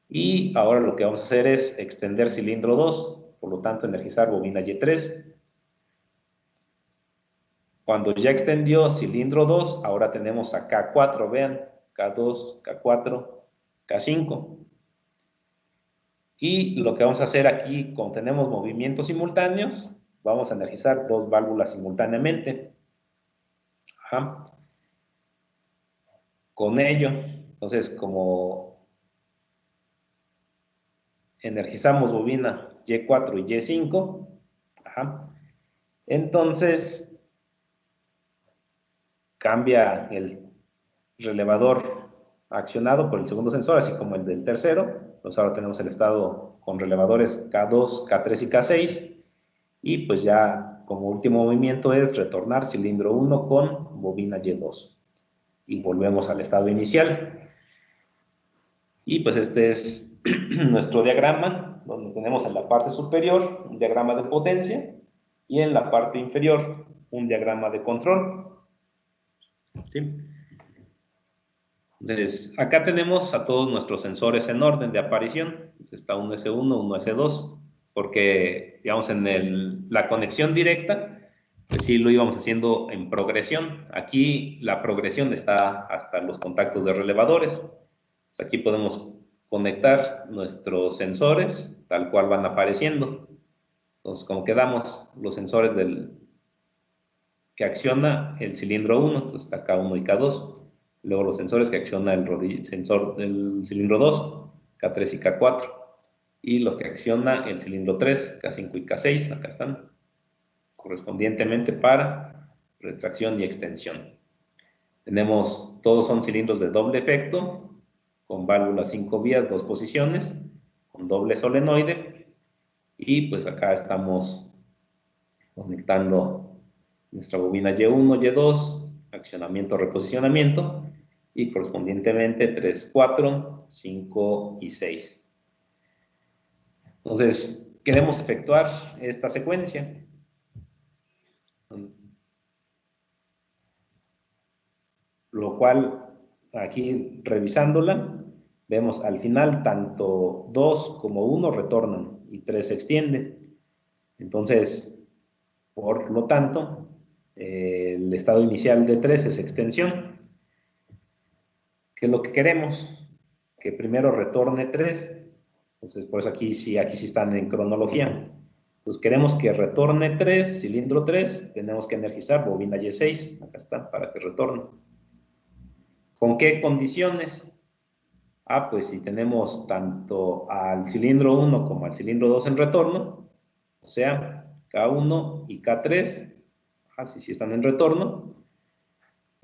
Y ahora lo que vamos a hacer es extender cilindro 2, por lo tanto energizar bobina Y3. Cuando ya extendió cilindro 2, ahora tenemos a K4, vean, K2, K4, K5. Y lo que vamos a hacer aquí, como tenemos movimientos simultáneos, vamos a energizar dos válvulas simultáneamente. Ajá. Con ello, entonces, como energizamos bobina Y4 y Y5, ajá, entonces cambia el relevador accionado por el segundo sensor, así como el del tercero. Entonces ahora tenemos el estado con relevadores K2, K3 y K6. Y pues ya como último movimiento es retornar cilindro 1 con bobina Y2. Y volvemos al estado inicial. Y pues este es nuestro diagrama, donde tenemos en la parte superior un diagrama de potencia y en la parte inferior un diagrama de control. ¿Sí? Entonces, acá tenemos a todos nuestros sensores en orden de aparición. Entonces, está un S1, un S2, porque, digamos, en la conexión directa, pues sí lo íbamos haciendo en progresión. Aquí la progresión está hasta los contactos de relevadores. Entonces, aquí podemos conectar nuestros sensores tal cual van apareciendo. Entonces, como quedamos, los sensores que acciona el cilindro 1, entonces está K1 y K2. Luego los sensores que acciona el sensor del cilindro 2, K3 y K4. Y los que acciona el cilindro 3, K5 y K6, acá están, correspondientemente para retracción y extensión. Todos son cilindros de doble efecto, con válvulas 5 vías, 2 posiciones, con doble solenoide. Y pues acá estamos conectando nuestra bobina Y1, Y2, accionamiento, reposicionamiento, y correspondientemente 3, 4, 5 y 6. Entonces, queremos efectuar esta secuencia. Lo cual, aquí revisándola, vemos al final tanto 2 como 1 retornan y 3 se extiende. Entonces, por lo tanto, el estado inicial de 3 es extensión. ¿Qué es lo que queremos? Que primero retorne 3. Entonces, por eso aquí sí están en cronología. Entonces, queremos que retorne 3, cilindro 3, tenemos que energizar bobina Y6, acá está, para que retorne. ¿Con qué condiciones? Pues si tenemos tanto al cilindro 1 como al cilindro 2 en retorno, o sea, K1 y K3, sí están en retorno,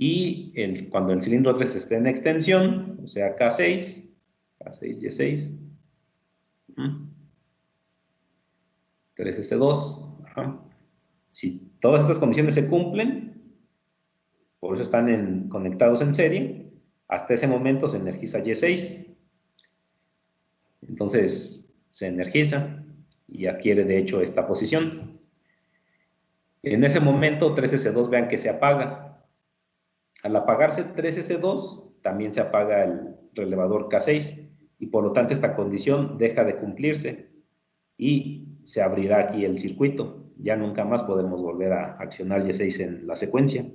y cuando el cilindro 3 esté en extensión, o sea, K6, Y6, 3S2, si todas estas condiciones se cumplen, por eso están conectados en serie, hasta ese momento se energiza Y6. Entonces se energiza y adquiere de hecho esta posición. En ese momento 3S2 vean que se apaga. Al apagarse 3S2 también se apaga el relevador K6 y por lo tanto esta condición deja de cumplirse y se abrirá aquí el circuito. Ya nunca más podemos volver a accionar Y6 en la secuencia.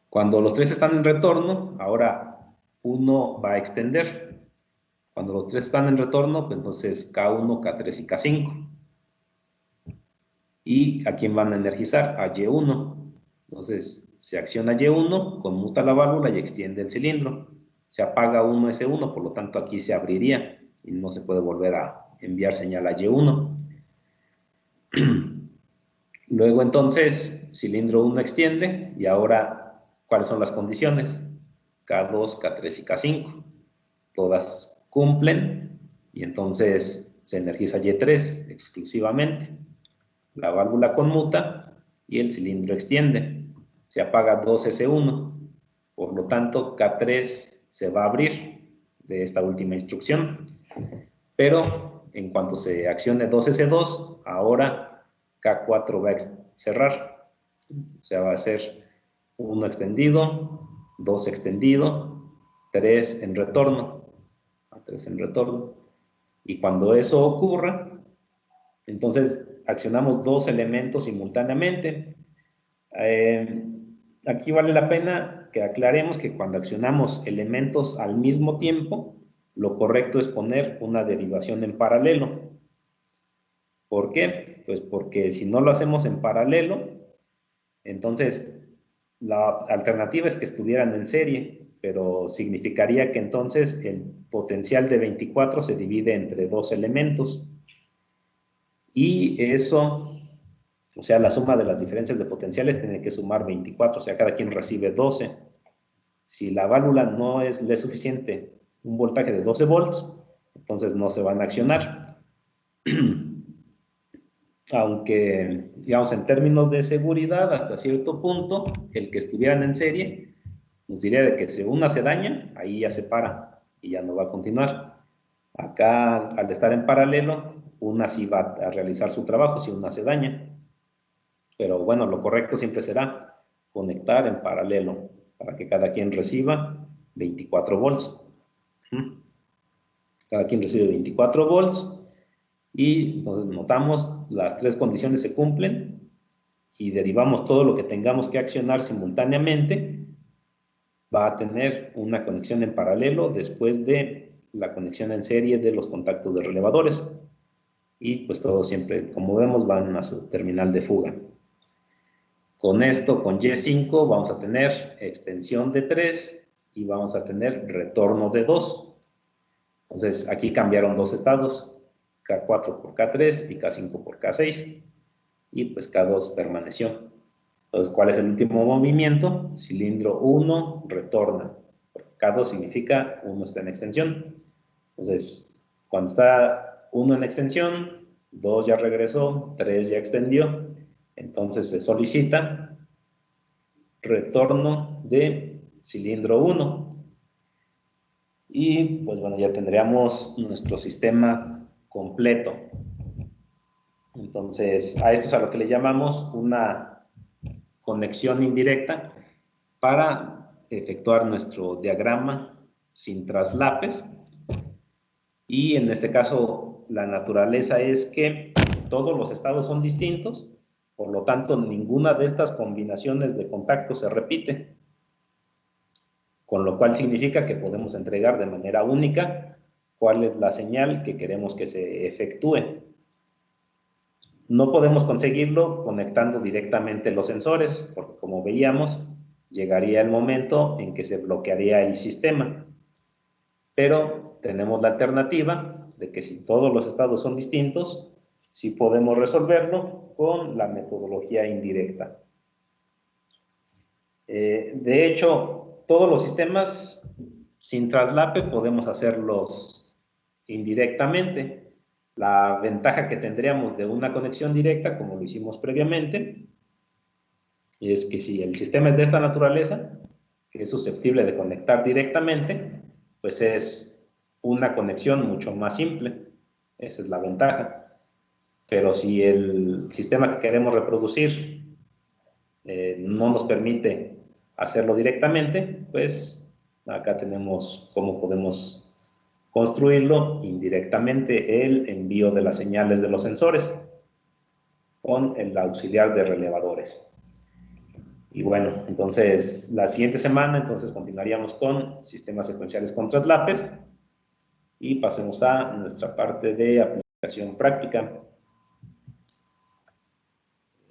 Cuando los tres están en retorno, ahora uno va a extender. Cuando los tres están en retorno, pues entonces K1, K3 y K5. ¿Y a quién van a energizar? A Y1. Entonces se acciona Y1, conmuta la válvula y extiende el cilindro. Se apaga 1S1, por lo tanto aquí se abriría y no se puede volver a enviar señal a Y1. Luego entonces, cilindro 1 extiende y ahora, ¿cuáles son las condiciones? K2, K3 y K5. Todas cumplen y entonces se energiza Y3 exclusivamente. La válvula conmuta y el cilindro extiende. Se apaga 2S1, por lo tanto K3 se va a abrir de esta última instrucción. Pero en cuanto se accione 2S2, ahora K4 va a cerrar. O sea, va a ser 1 extendido, 2 extendido, 3 en retorno, 3 en retorno. Y cuando eso ocurra, entonces accionamos dos elementos simultáneamente. Aquí vale la pena que aclaremos que cuando accionamos elementos al mismo tiempo, lo correcto es poner una derivación en paralelo. ¿Por qué? Pues porque si no lo hacemos en paralelo, entonces la alternativa es que estuvieran en serie, pero significaría que entonces el potencial de 24 se divide entre dos elementos. Y eso, o sea, la suma de las diferencias de potenciales tiene que sumar 24, o sea, cada quien recibe 12. Si la válvula no es le suficiente un voltaje de 12 volts, entonces no se van a accionar. Aunque, digamos, en términos de seguridad, hasta cierto punto, el que estuvieran en serie nos diría de que si una se daña, ahí ya se para y ya no va a continuar. Acá, al estar en paralelo, una sí va a realizar su trabajo si una se daña. Pero bueno, lo correcto siempre será conectar en paralelo para que cada quien reciba 24 volts. Cada quien recibe 24 volts y entonces notamos las tres condiciones se cumplen y derivamos todo lo que tengamos que accionar simultáneamente va a tener una conexión en paralelo después de la conexión en serie de los contactos de relevadores y pues todo siempre, como vemos, van a su terminal de fuga. Con esto, con Y5, vamos a tener extensión de 3 y vamos a tener retorno de 2. Entonces, aquí cambiaron dos estados, K4 por K3 y K5 por K6. Y pues K2 permaneció. Entonces, ¿cuál es el último movimiento? Cilindro 1 retorna. K2 significa 1 está en extensión. Entonces, cuando está 1 en extensión, 2 ya regresó, 3 ya extendió. Entonces se solicita retorno de cilindro 1. Y pues bueno, ya tendríamos nuestro sistema completo. Entonces, a esto es a lo que le llamamos una conexión indirecta para efectuar nuestro diagrama sin traslapes. Y en este caso, la naturaleza es que todos los estados son distintos, por lo tanto, ninguna de estas combinaciones de contactos se repite, con lo cual significa que podemos entregar de manera única cuál es la señal que queremos que se efectúe. No podemos conseguirlo conectando directamente los sensores, porque como veíamos, llegaría el momento en que se bloquearía el sistema. Pero tenemos la alternativa de que si todos los estados son distintos, sí podemos resolverlo con la metodología indirecta. De hecho, todos los sistemas sin traslape podemos hacerlos indirectamente. La ventaja que tendríamos de una conexión directa, como lo hicimos previamente, es que si el sistema es de esta naturaleza, que es susceptible de conectar directamente, pues es una conexión mucho más simple. Esa es la ventaja. Pero si el sistema que queremos reproducir no nos permite hacerlo directamente, pues acá tenemos cómo podemos construirlo indirectamente, el envío de las señales de los sensores con el auxiliar de relevadores. Y bueno, entonces la siguiente semana entonces continuaríamos con sistemas secuenciales con traslapes y pasemos a nuestra parte de aplicación práctica.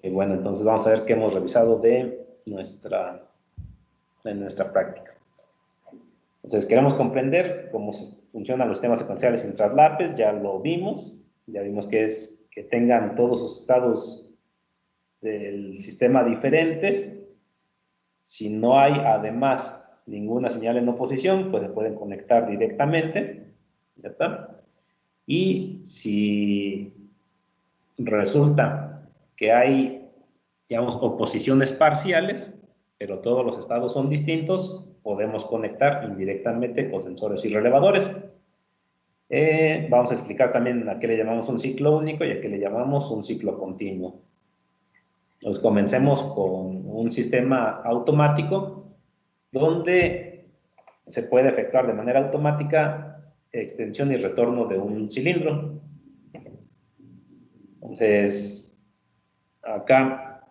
Bueno, entonces vamos a ver qué hemos revisado de nuestra práctica. Entonces queremos comprender cómo funcionan los sistemas secuenciales sin traslapes, ya lo vimos, ya vimos que es que tengan todos los estados del sistema diferentes. Si no hay además ninguna señal en oposición, pues se pueden conectar directamente, ¿ya está? Y si resulta que hay, digamos, oposiciones parciales, pero todos los estados son distintos, podemos conectar indirectamente con sensores y relevadores. Vamos a explicar también a qué le llamamos un ciclo único y a qué le llamamos un ciclo continuo. Entonces comencemos con un sistema automático donde se puede efectuar de manera automática extensión y retorno de un cilindro. Entonces, acá,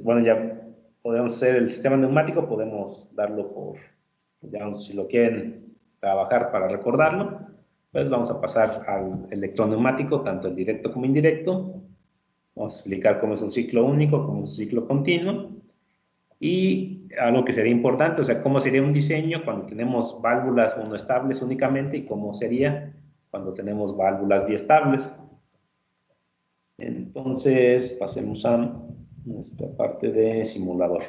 bueno, ya podemos hacer el sistema neumático, podemos darlo por, digamos, si lo quieren trabajar para recordarlo, pues vamos a pasar al electroneumático, tanto el directo como indirecto. Vamos a explicar cómo es un ciclo único, cómo es un ciclo continuo. Y algo que sería importante, o sea, cómo sería un diseño cuando tenemos válvulas monoestables únicamente y cómo sería cuando tenemos válvulas biestables. Entonces, pasemos a nuestra parte de simulador.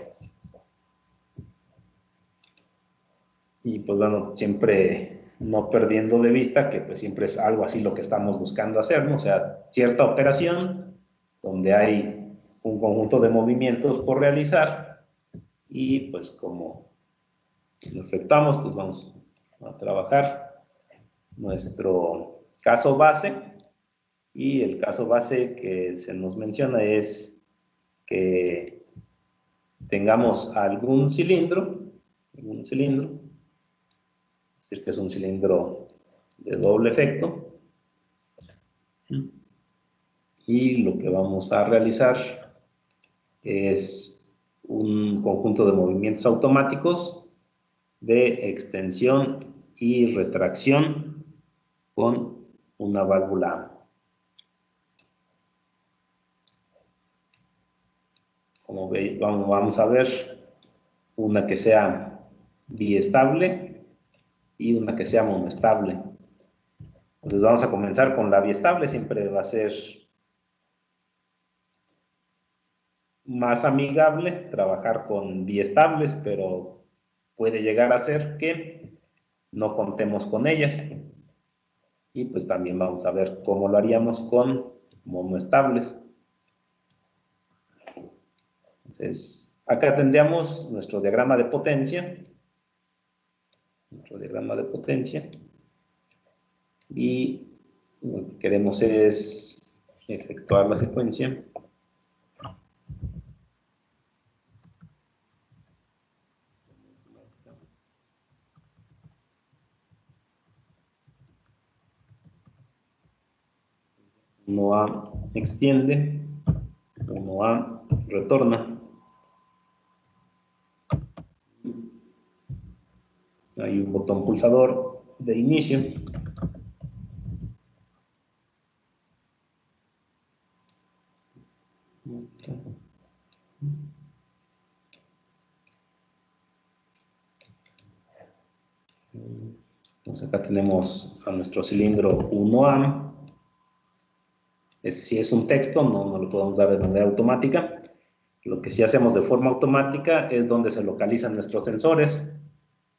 Y pues bueno, siempre no perdiendo de vista que pues siempre es algo así lo que estamos buscando hacer, ¿no? O sea, cierta operación donde hay un conjunto de movimientos por realizar y pues como lo efectuamos, pues vamos a trabajar nuestro caso base y el caso base que se nos menciona es que tengamos algún cilindro, es decir, que es un cilindro de doble efecto, y lo que vamos a realizar es un conjunto de movimientos automáticos de extensión y retracción con una válvula. Como veis, vamos a ver una que sea biestable y una que sea monoestable. Entonces vamos a comenzar con la biestable, siempre va a ser más amigable trabajar con biestables, pero puede llegar a ser que no contemos con ellas. Y pues también vamos a ver cómo lo haríamos con monoestables. Entonces, acá tendríamos nuestro diagrama de potencia. Y lo que queremos es efectuar la secuencia. Uno A extiende, 1A retorna. Hay un botón pulsador de inicio. Entonces acá tenemos a nuestro cilindro 1A. Si es un texto, no lo podemos dar de manera automática. Lo que sí hacemos de forma automática es donde se localizan nuestros sensores.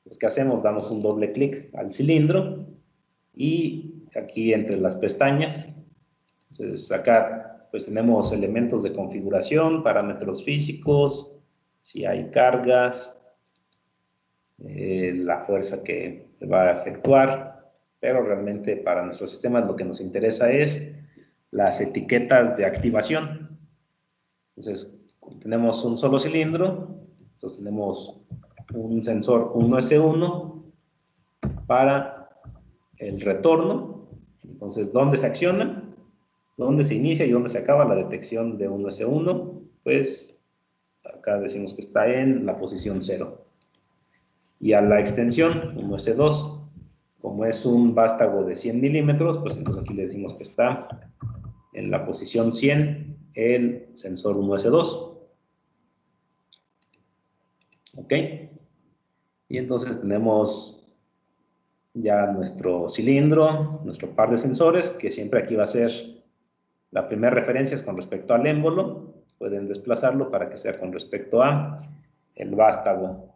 Pues, ¿qué hacemos? Damos un doble clic al cilindro y aquí entre las pestañas, entonces acá pues tenemos elementos de configuración, parámetros físicos, si hay cargas, la fuerza que se va a efectuar, pero realmente para nuestros sistemas lo que nos interesa es las etiquetas de activación. Entonces, tenemos un solo cilindro, entonces tenemos un sensor 1S1 para el retorno. Entonces, ¿dónde se acciona? ¿Dónde se inicia y dónde se acaba la detección de 1S1? Pues acá decimos que está en la posición 0. Y a la extensión 1S2, como es un vástago de 100 milímetros, pues entonces aquí le decimos que está en la posición 100 el sensor 1S2. ¿Ok? Y entonces tenemos ya nuestro cilindro, nuestro par de sensores, que siempre aquí va a ser la primera referencia es con respecto al émbolo. Pueden desplazarlo para que sea con respecto a el vástago.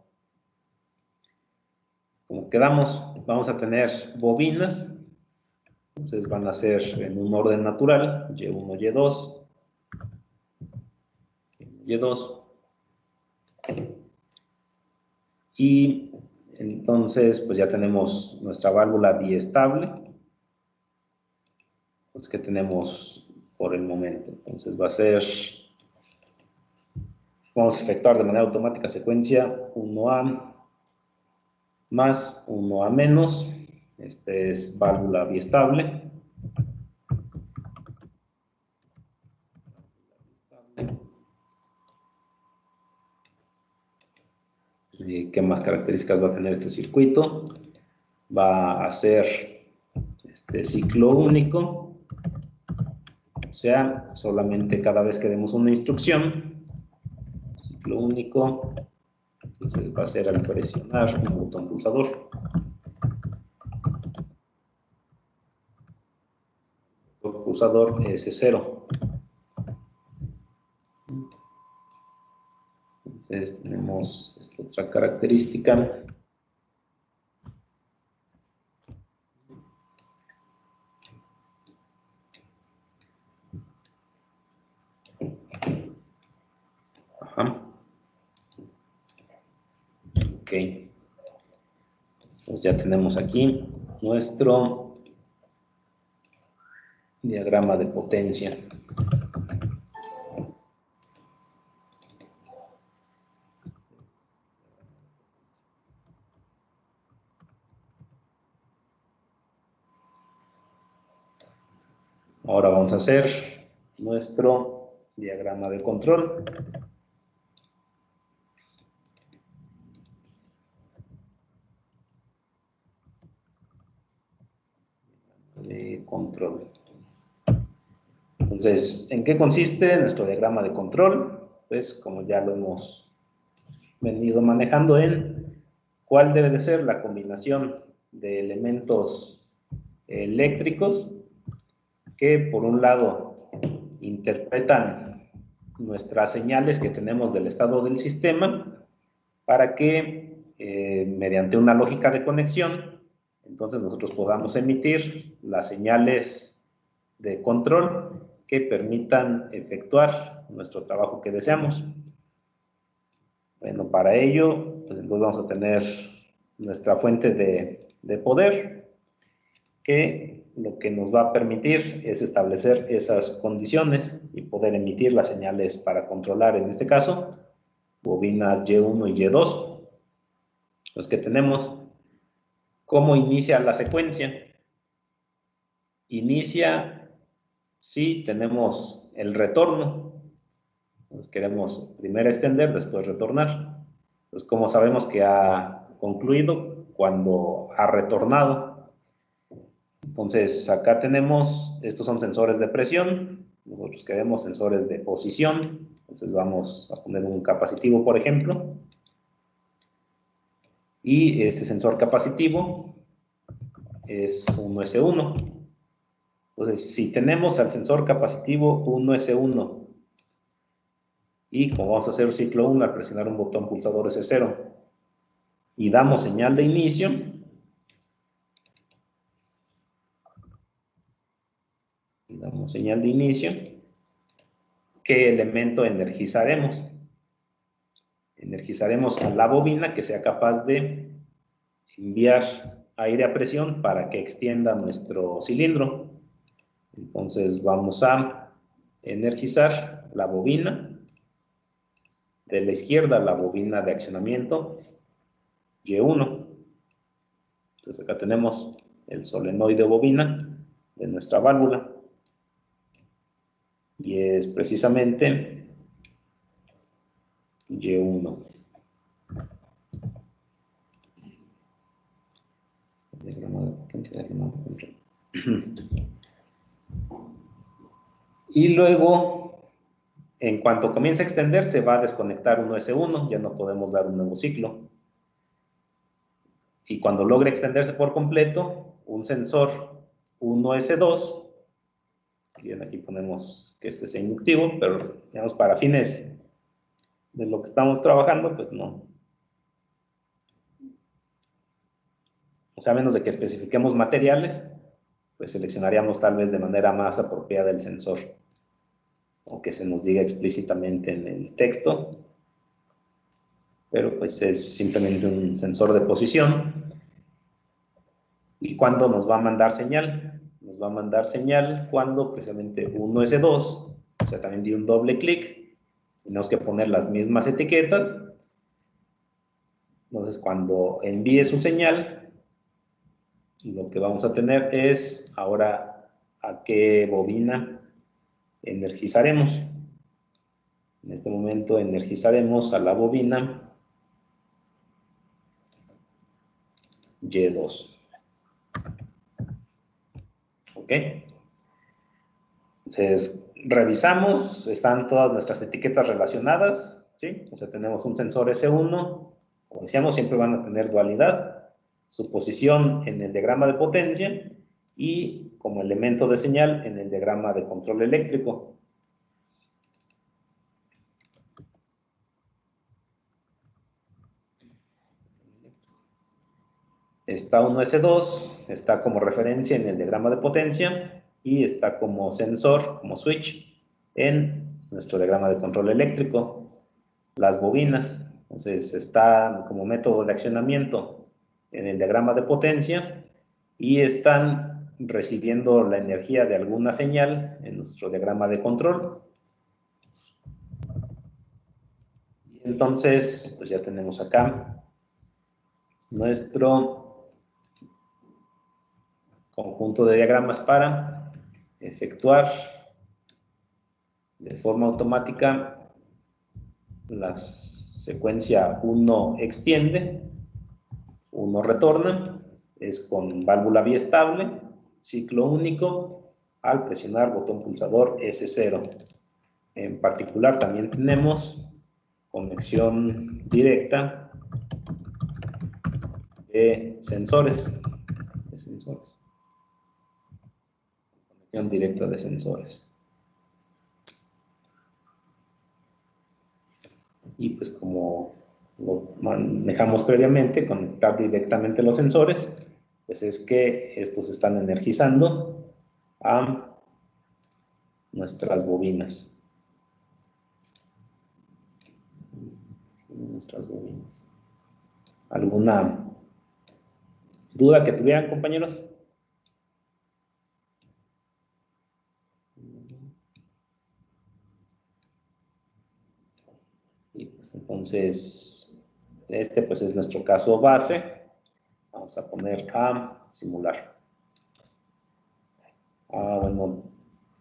Como quedamos, vamos a tener bobinas. Entonces van a ser en un orden natural, Y1, Y2, Y2. Y entonces, pues ya tenemos nuestra válvula biestable. Pues que tenemos por el momento. Entonces va a ser Vamos a efectuar de manera automática secuencia 1A más 1A menos. Este es válvula biestable. ¿Qué más características va a tener este circuito? Va a ser este ciclo único, o sea, solamente cada vez que demos una instrucción, ciclo único, entonces va a ser al presionar un botón pulsador. El pulsador S0. Entonces tenemos esta otra característica. Ajá. Ok. Entonces ya tenemos aquí nuestro diagrama de potencia. Ahora vamos a hacer nuestro diagrama de control. Entonces, ¿en qué consiste nuestro diagrama de control? Pues, como ya lo hemos venido manejando en cuál debe de ser la combinación de elementos eléctricos que, por un lado, interpretan nuestras señales que tenemos del estado del sistema para que, mediante una lógica de conexión, entonces nosotros podamos emitir las señales de control que permitan efectuar nuestro trabajo que deseamos. Bueno, para ello, pues entonces vamos a tener nuestra fuente de poder, que lo que nos va a permitir es establecer esas condiciones y poder emitir las señales para controlar, en este caso, bobinas Y1 y Y2. Entonces, ¿qué tenemos? ¿Cómo inicia la secuencia? Inicia si tenemos el retorno. Entonces, queremos primero extender, después retornar. Entonces, ¿cómo sabemos que ha concluido? Cuando ha retornado. Entonces, acá tenemos, estos son sensores de presión, nosotros queremos sensores de posición. Entonces vamos a poner un capacitivo, por ejemplo, y este sensor capacitivo es 1S1. Entonces, si tenemos al sensor capacitivo 1S1 y como vamos a hacer ciclo 1 al presionar un botón pulsador S0 y damos señal de inicio, ¿qué elemento energizaremos? Energizaremos a la bobina que sea capaz de enviar aire a presión para que extienda nuestro cilindro. Entonces vamos a energizar la bobina. De la izquierda, la bobina de accionamiento Y1. Entonces acá tenemos el solenoide bobina de nuestra válvula. Y es precisamente Y1. Y luego, en cuanto comience a extender, se va a desconectar 1S1, ya no podemos dar un nuevo ciclo. Y cuando logre extenderse por completo, un sensor 1S2, si bien aquí ponemos que este sea inductivo, pero digamos para fines de lo que estamos trabajando, pues no. O sea, a menos de que especifiquemos materiales, pues seleccionaríamos tal vez de manera más apropiada el sensor, o que se nos diga explícitamente en el texto, pero pues es simplemente un sensor de posición. ¿Y cuándo nos va a mandar señal? Nos va a mandar señal cuando precisamente 1S2, o sea, también di un doble clic, Tenemos que poner las mismas etiquetas. Entonces, cuando envíe su señal, lo que vamos a tener es ahora a qué bobina energizaremos. En este momento energizaremos a la bobina Y2. ¿Ok? Entonces, revisamos, están todas nuestras etiquetas relacionadas, ¿sí? O sea, tenemos un sensor S1, como decíamos, siempre van a tener dualidad, su posición en el diagrama de potencia y como elemento de señal en el diagrama de control eléctrico. Está un S2, está como referencia en el diagrama de potencia y está como sensor, como switch, en nuestro diagrama de control eléctrico. Las bobinas, entonces están como método de accionamiento en el diagrama de potencia y están recibiendo la energía de alguna señal en nuestro diagrama de control. Entonces, pues ya tenemos acá nuestro conjunto de diagramas para efectuar de forma automática la secuencia 1 extiende, 1 retorna, es con válvula biestable, ciclo único, al presionar botón pulsador S0. En particular también tenemos conexión directa de sensores. Conexión directa de sensores. Y pues como lo manejamos previamente, conectar directamente los sensores, pues es que estos están energizando a nuestras bobinas. ¿Alguna duda que tuvieran, compañeros? Y pues entonces, este pues es nuestro caso base. Vamos a poner a simular. Bueno,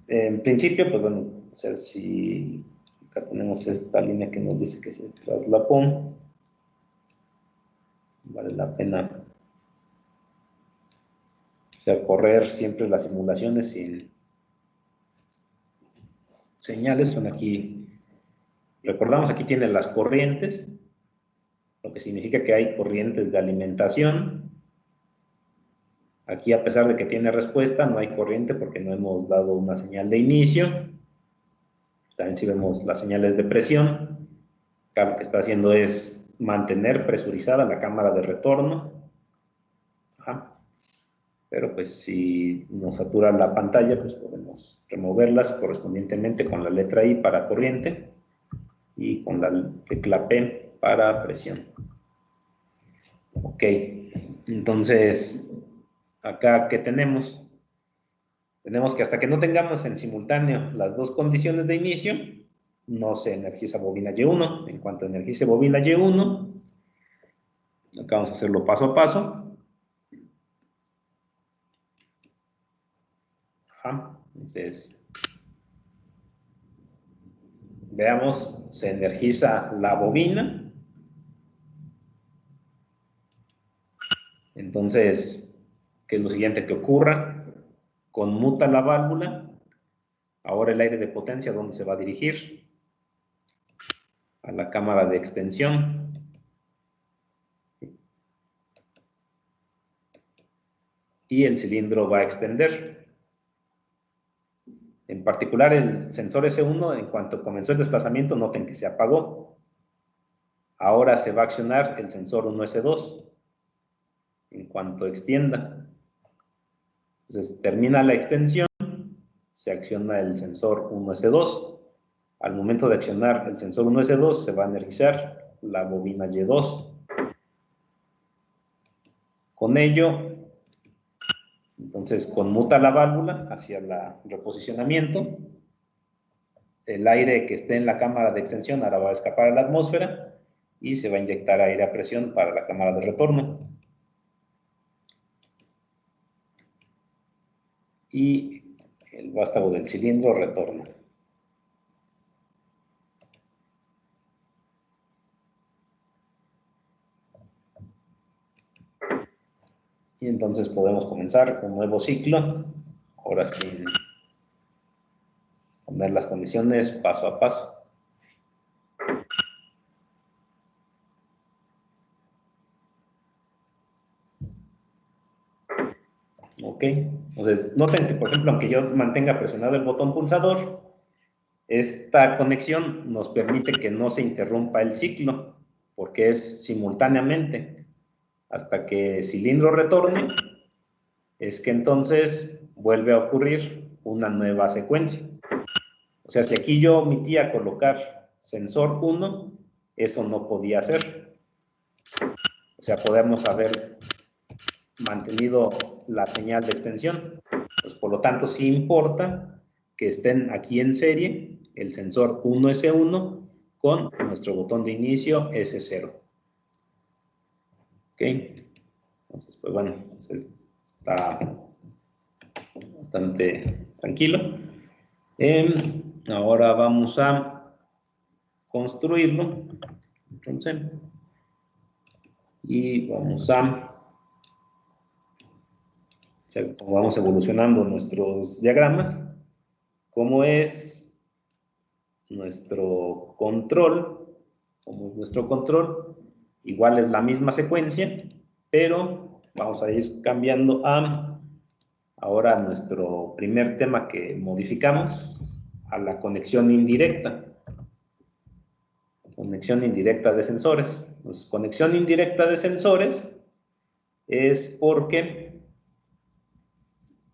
en principio, pues bueno, o sea, si acá tenemos esta línea que nos dice que se traslapó, vale la pena, o sea, correr siempre las simulaciones sin señales. Son aquí, recordamos, aquí tienen las corrientes, lo que significa que hay corrientes de alimentación. Aquí, a pesar de que tiene respuesta, no hay corriente porque no hemos dado una señal de inicio. También si vemos las señales de presión, acá lo que está haciendo es mantener presurizada la cámara de retorno. Ajá. Pero pues si nos satura la pantalla, pues podemos removerlas correspondientemente con la letra I para corriente y con la tecla P para presión. Ok, entonces, acá, ¿qué tenemos? Tenemos que hasta que no tengamos en simultáneo las dos condiciones de inicio, no se energiza bobina Y1. En cuanto energice bobina Y1, acá vamos a hacerlo paso a paso. Ajá. Entonces, veamos, se energiza la bobina. Entonces, ¿qué es lo siguiente que ocurra? Conmuta la válvula. Ahora el aire de potencia, ¿dónde se va a dirigir? A la cámara de extensión. Y el cilindro va a extender. En particular, el sensor S1, en cuanto comenzó el desplazamiento, noten que se apagó. Ahora se va a accionar el sensor 1S2 en cuanto extienda. Entonces, termina la extensión, se acciona el sensor 1S2. Al momento de accionar el sensor 1S2, se va a energizar la bobina Y2. Con ello, entonces conmuta la válvula hacia el reposicionamiento el aire que esté en la cámara de extensión ahora va a escapar a la atmósfera y se va a inyectar aire a presión para la cámara de retorno. Y el vástago del cilindro retorna. Y entonces podemos comenzar un nuevo ciclo, ahora sin poner las condiciones paso a paso. Ok, entonces noten que, por ejemplo, aunque yo mantenga presionado el botón pulsador, esta conexión nos permite que no se interrumpa el ciclo, porque es simultáneamente. Hasta que el cilindro retorne, es que entonces vuelve a ocurrir una nueva secuencia. O sea, si aquí yo omitía colocar sensor 1, eso no podía hacer. O sea, podemos haber mantenido la señal de extensión. Pues, por lo tanto, sí importa que estén aquí en serie el sensor 1S1 con nuestro botón de inicio S0. ¿Ok? Entonces, pues bueno, está bastante tranquilo. Ahora vamos a construirlo. Entonces, y vamos vamos evolucionando nuestros diagramas. ¿Cómo es nuestro control? ¿Cómo es nuestro control? Igual es la misma secuencia, pero vamos a ir cambiando ahora nuestro primer tema que modificamos a la conexión indirecta. Conexión indirecta de sensores. Entonces, conexión indirecta de sensores es porque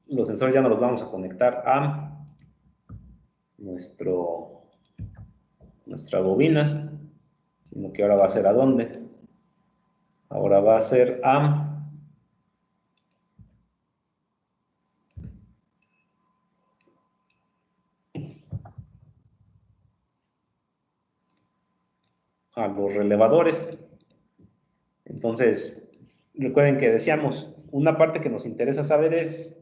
los sensores ya no los vamos a conectar a nuestras bobinas, sino que ahora va a ser ¿a dónde? Ahora va a ser a los relevadores. Entonces, recuerden que decíamos, una parte que nos interesa saber es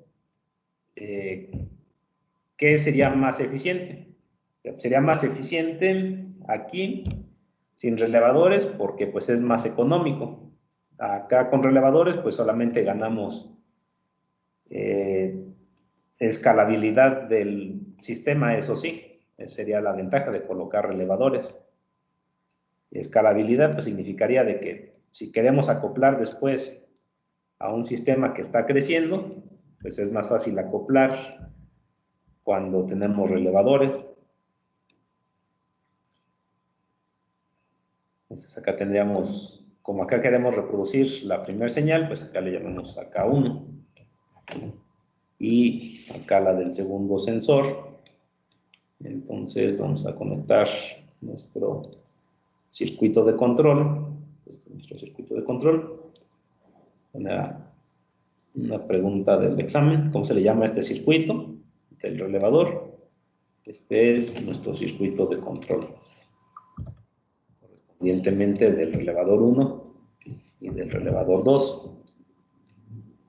¿qué sería más eficiente? Sería más eficiente aquí sin relevadores porque pues es más económico. Acá con relevadores pues solamente ganamos escalabilidad del sistema, eso sí, sería la ventaja de colocar relevadores. Escalabilidad pues significaría de que si queremos acoplar después a un sistema que está creciendo, pues es más fácil acoplar cuando tenemos relevadores. Entonces acá tendríamos, como acá queremos reproducir la primera señal, pues acá le llamamos a K1. Y acá la del segundo sensor. Entonces vamos a conectar nuestro circuito de control. Este es nuestro circuito de control. Una pregunta del examen. ¿Cómo se le llama este circuito del relevador? Este es nuestro circuito de control. Correspondientemente del relevador 1 y del relevador 2.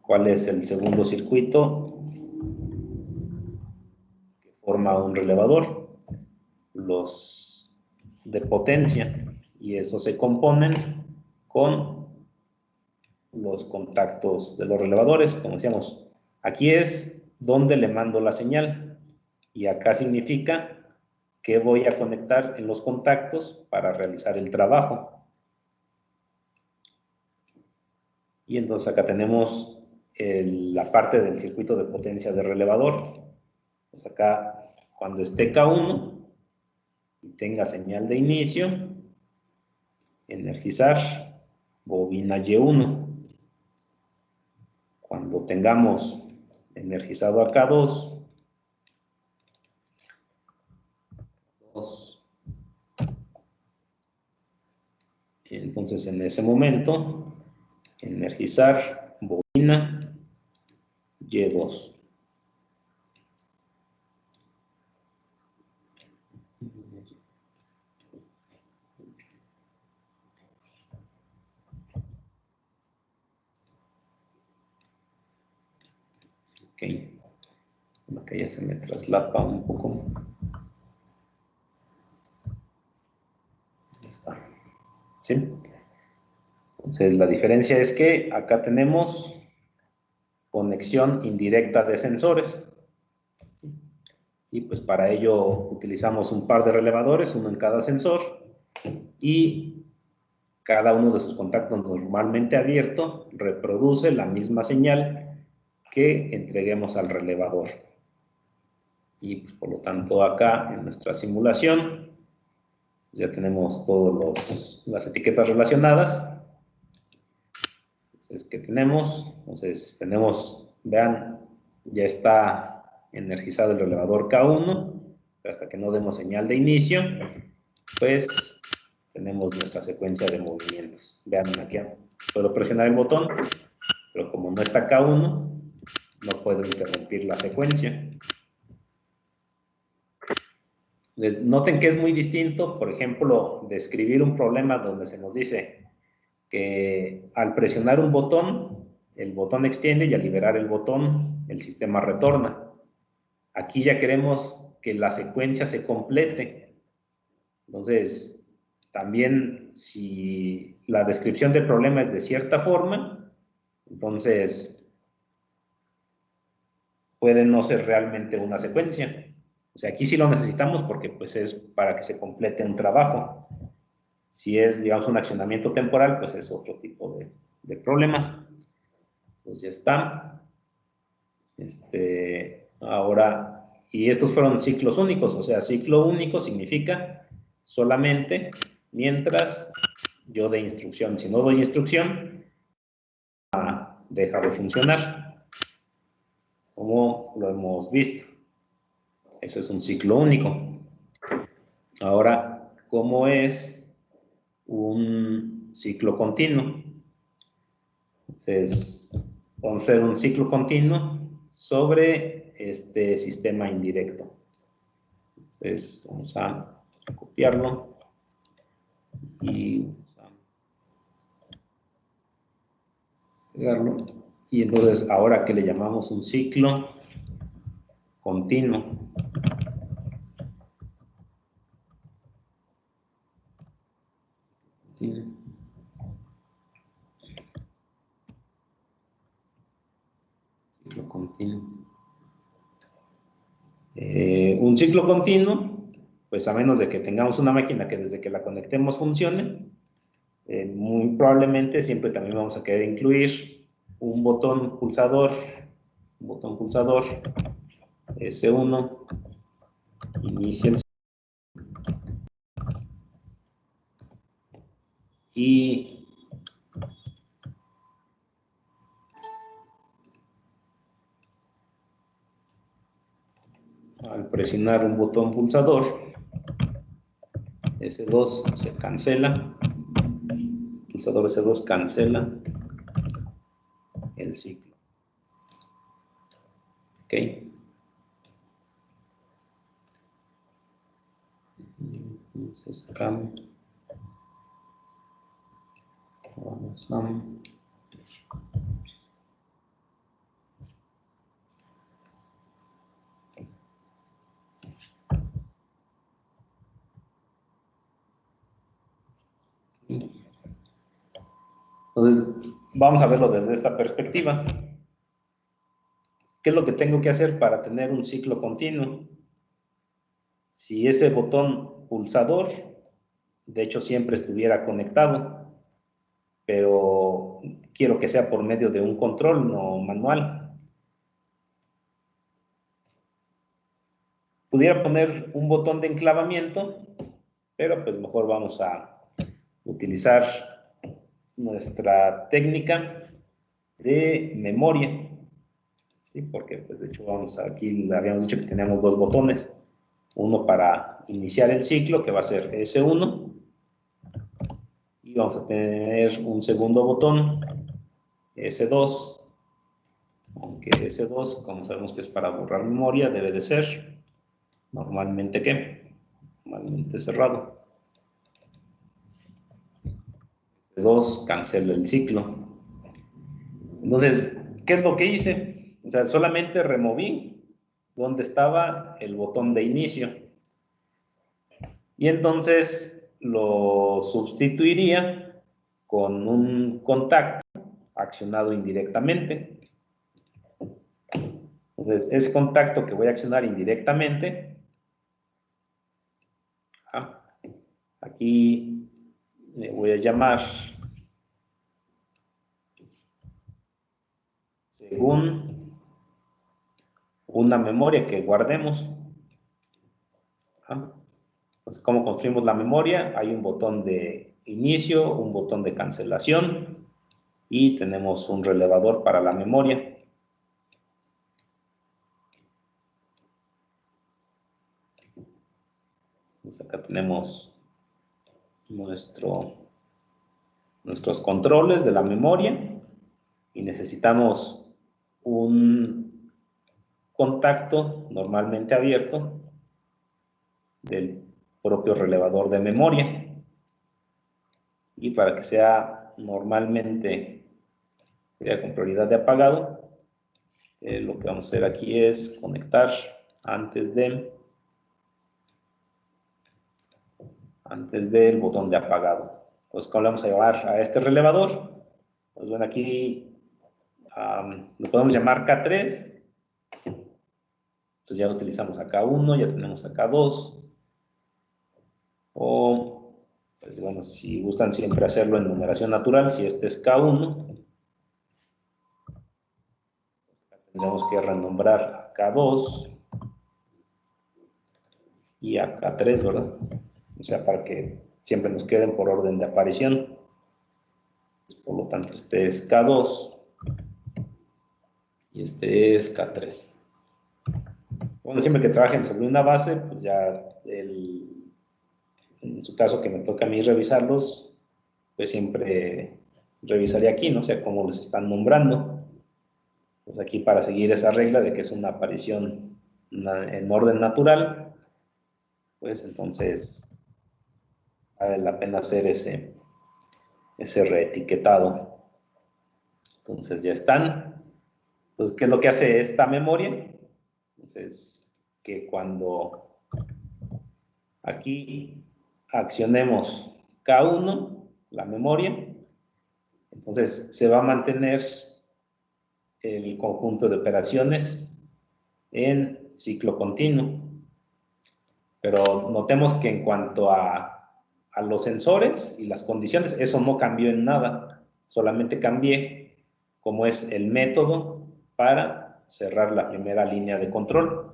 ¿Cuál es el segundo circuito que forma un relevador? Los de potencia, y esos se componen con los contactos de los relevadores, como decíamos. Aquí es donde le mando la señal, y acá significa que voy a conectar en los contactos para realizar el trabajo. Y entonces acá tenemos la parte del circuito de potencia de relevador. Pues acá, cuando esté K1 y tenga señal de inicio, energizar bobina Y1. Cuando tengamos energizado a K2, entonces en ese momento, energizar bobina Y2. Ok. Acá ya se me traslapa un poco. Ya está. ¿Sí? Entonces, la diferencia es que acá tenemos conexión indirecta de sensores. Y pues para ello utilizamos un par de relevadores, uno en cada sensor, y cada uno de sus contactos normalmente abierto reproduce la misma señal que entreguemos al relevador. Y pues, por lo tanto acá en nuestra simulación ya tenemos todas las etiquetas relacionadas. Entonces, ¿qué tenemos? Entonces tenemos, vean, ya está energizado el relevador K1, hasta que no demos señal de inicio, pues tenemos nuestra secuencia de movimientos. Vean aquí, puedo presionar el botón, pero como no está K1, no puedo interrumpir la secuencia. Noten que es muy distinto, por ejemplo, describir un problema donde se nos dice que al presionar un botón, el botón extiende y al liberar el botón, el sistema retorna. Aquí ya queremos que la secuencia se complete. Entonces, también si la descripción del problema es de cierta forma, entonces puede no ser realmente una secuencia. O sea, aquí sí lo necesitamos porque pues es para que se complete un trabajo. Si es, digamos, un accionamiento temporal, pues es otro tipo de problemas. Pues ya está. Ahora, y estos fueron ciclos únicos, o sea, ciclo único significa solamente mientras yo dé instrucción. Si no doy instrucción, deja de funcionar, como lo hemos visto. Eso es un ciclo único. Ahora, ¿cómo es un ciclo continuo? Entonces, vamos a hacer un ciclo continuo sobre este sistema indirecto. Entonces, vamos a copiarlo y vamos a pegarlo. Y entonces, ahora que le llamamos un ciclo continuo, ciclo continuo. Un ciclo continuo, pues a menos de que tengamos una máquina que desde que la conectemos funcione, muy probablemente siempre también vamos a querer incluir un botón pulsador S1, inicia el y al presionar un botón pulsador S2 se cancela, pulsador S2 cancela el ciclo. Ok. Entonces acá vamos a entonces vamos a verlo desde esta perspectiva. ¿Qué es lo que tengo que hacer para tener un ciclo continuo? Si ese botón pulsador, de hecho, siempre estuviera conectado, pero quiero que sea por medio de un control, no manual. Pudiera poner un botón de enclavamiento, pero pues mejor vamos a utilizar nuestra técnica de memoria, ¿sí? Porque pues de hecho aquí habíamos dicho que teníamos dos botones, uno para iniciar el ciclo que va a ser S1 y vamos a tener un segundo botón S2, aunque S2 como sabemos que es para borrar memoria debe de ser normalmente ¿qué? Normalmente cerrado. S2 cancela el ciclo. Entonces, ¿qué es lo que hice? O sea, solamente removí donde estaba el botón de inicio. Y entonces lo sustituiría con un contacto accionado indirectamente. Entonces, ese contacto que voy a accionar indirectamente, aquí le voy a llamar según una memoria que guardemos. Entonces, ¿cómo construimos la memoria? Hay un botón de inicio, un botón de cancelación y tenemos un relevador para la memoria. Entonces, acá tenemos nuestros controles de la memoria y necesitamos un contacto normalmente abierto del propio relevador de memoria. Y para que sea normalmente con prioridad de apagado, lo que vamos a hacer aquí es conectar antes del botón de apagado. Entonces, ¿cómo le vamos a llevar a este relevador? Pues bueno, aquí lo podemos llamar K3. Entonces ya utilizamos acá 1, ya tenemos acá 2. O, pues bueno, si gustan siempre hacerlo en numeración natural, si este es K1, tendremos que renombrar a K2 y a K3, ¿verdad? O sea, para que siempre nos queden por orden de aparición. Por lo tanto, este es K2 y este es K3. Bueno, siempre que trabajen sobre una base, pues ya en su caso que me toca a mí revisarlos, pues siempre revisaría aquí, ¿no? O sea, cómo les están nombrando. Pues aquí para seguir esa regla de que es una aparición en orden natural, pues entonces vale la pena hacer ese reetiquetado. Entonces ya están. Entonces, ¿qué es lo que hace esta memoria? Entonces, que cuando aquí accionemos K1, la memoria, entonces se va a mantener el conjunto de operaciones en ciclo continuo. Pero notemos que en cuanto a los sensores y las condiciones, eso no cambió en nada, solamente cambié cómo es el método para cerrar la primera línea de control.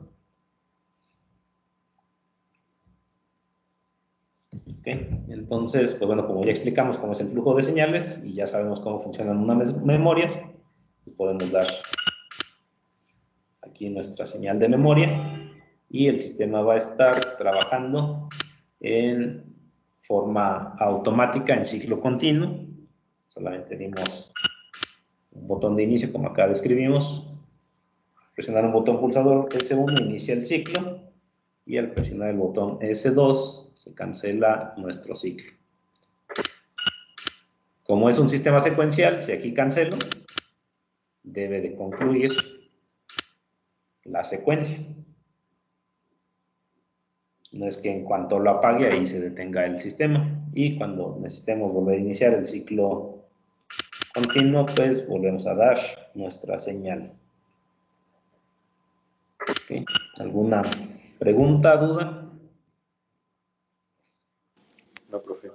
Okay. Entonces, pues bueno, como ya explicamos cómo es el flujo de señales y ya sabemos cómo funcionan unas memorias, pues podemos dar aquí nuestra señal de memoria y el sistema va a estar trabajando en forma automática en ciclo continuo. Solamente dimos un botón de inicio como acá describimos, presionar un botón pulsador S1 inicia el ciclo y al presionar el botón S2 se cancela nuestro ciclo. Como es un sistema secuencial, si aquí cancelo, debe de concluir la secuencia. No es que en cuanto lo apague ahí se detenga el sistema y cuando necesitemos volver a iniciar el ciclo continuo, pues volvemos a dar nuestra señal. ¿Okay? ¿Alguna pregunta, duda? No, profe.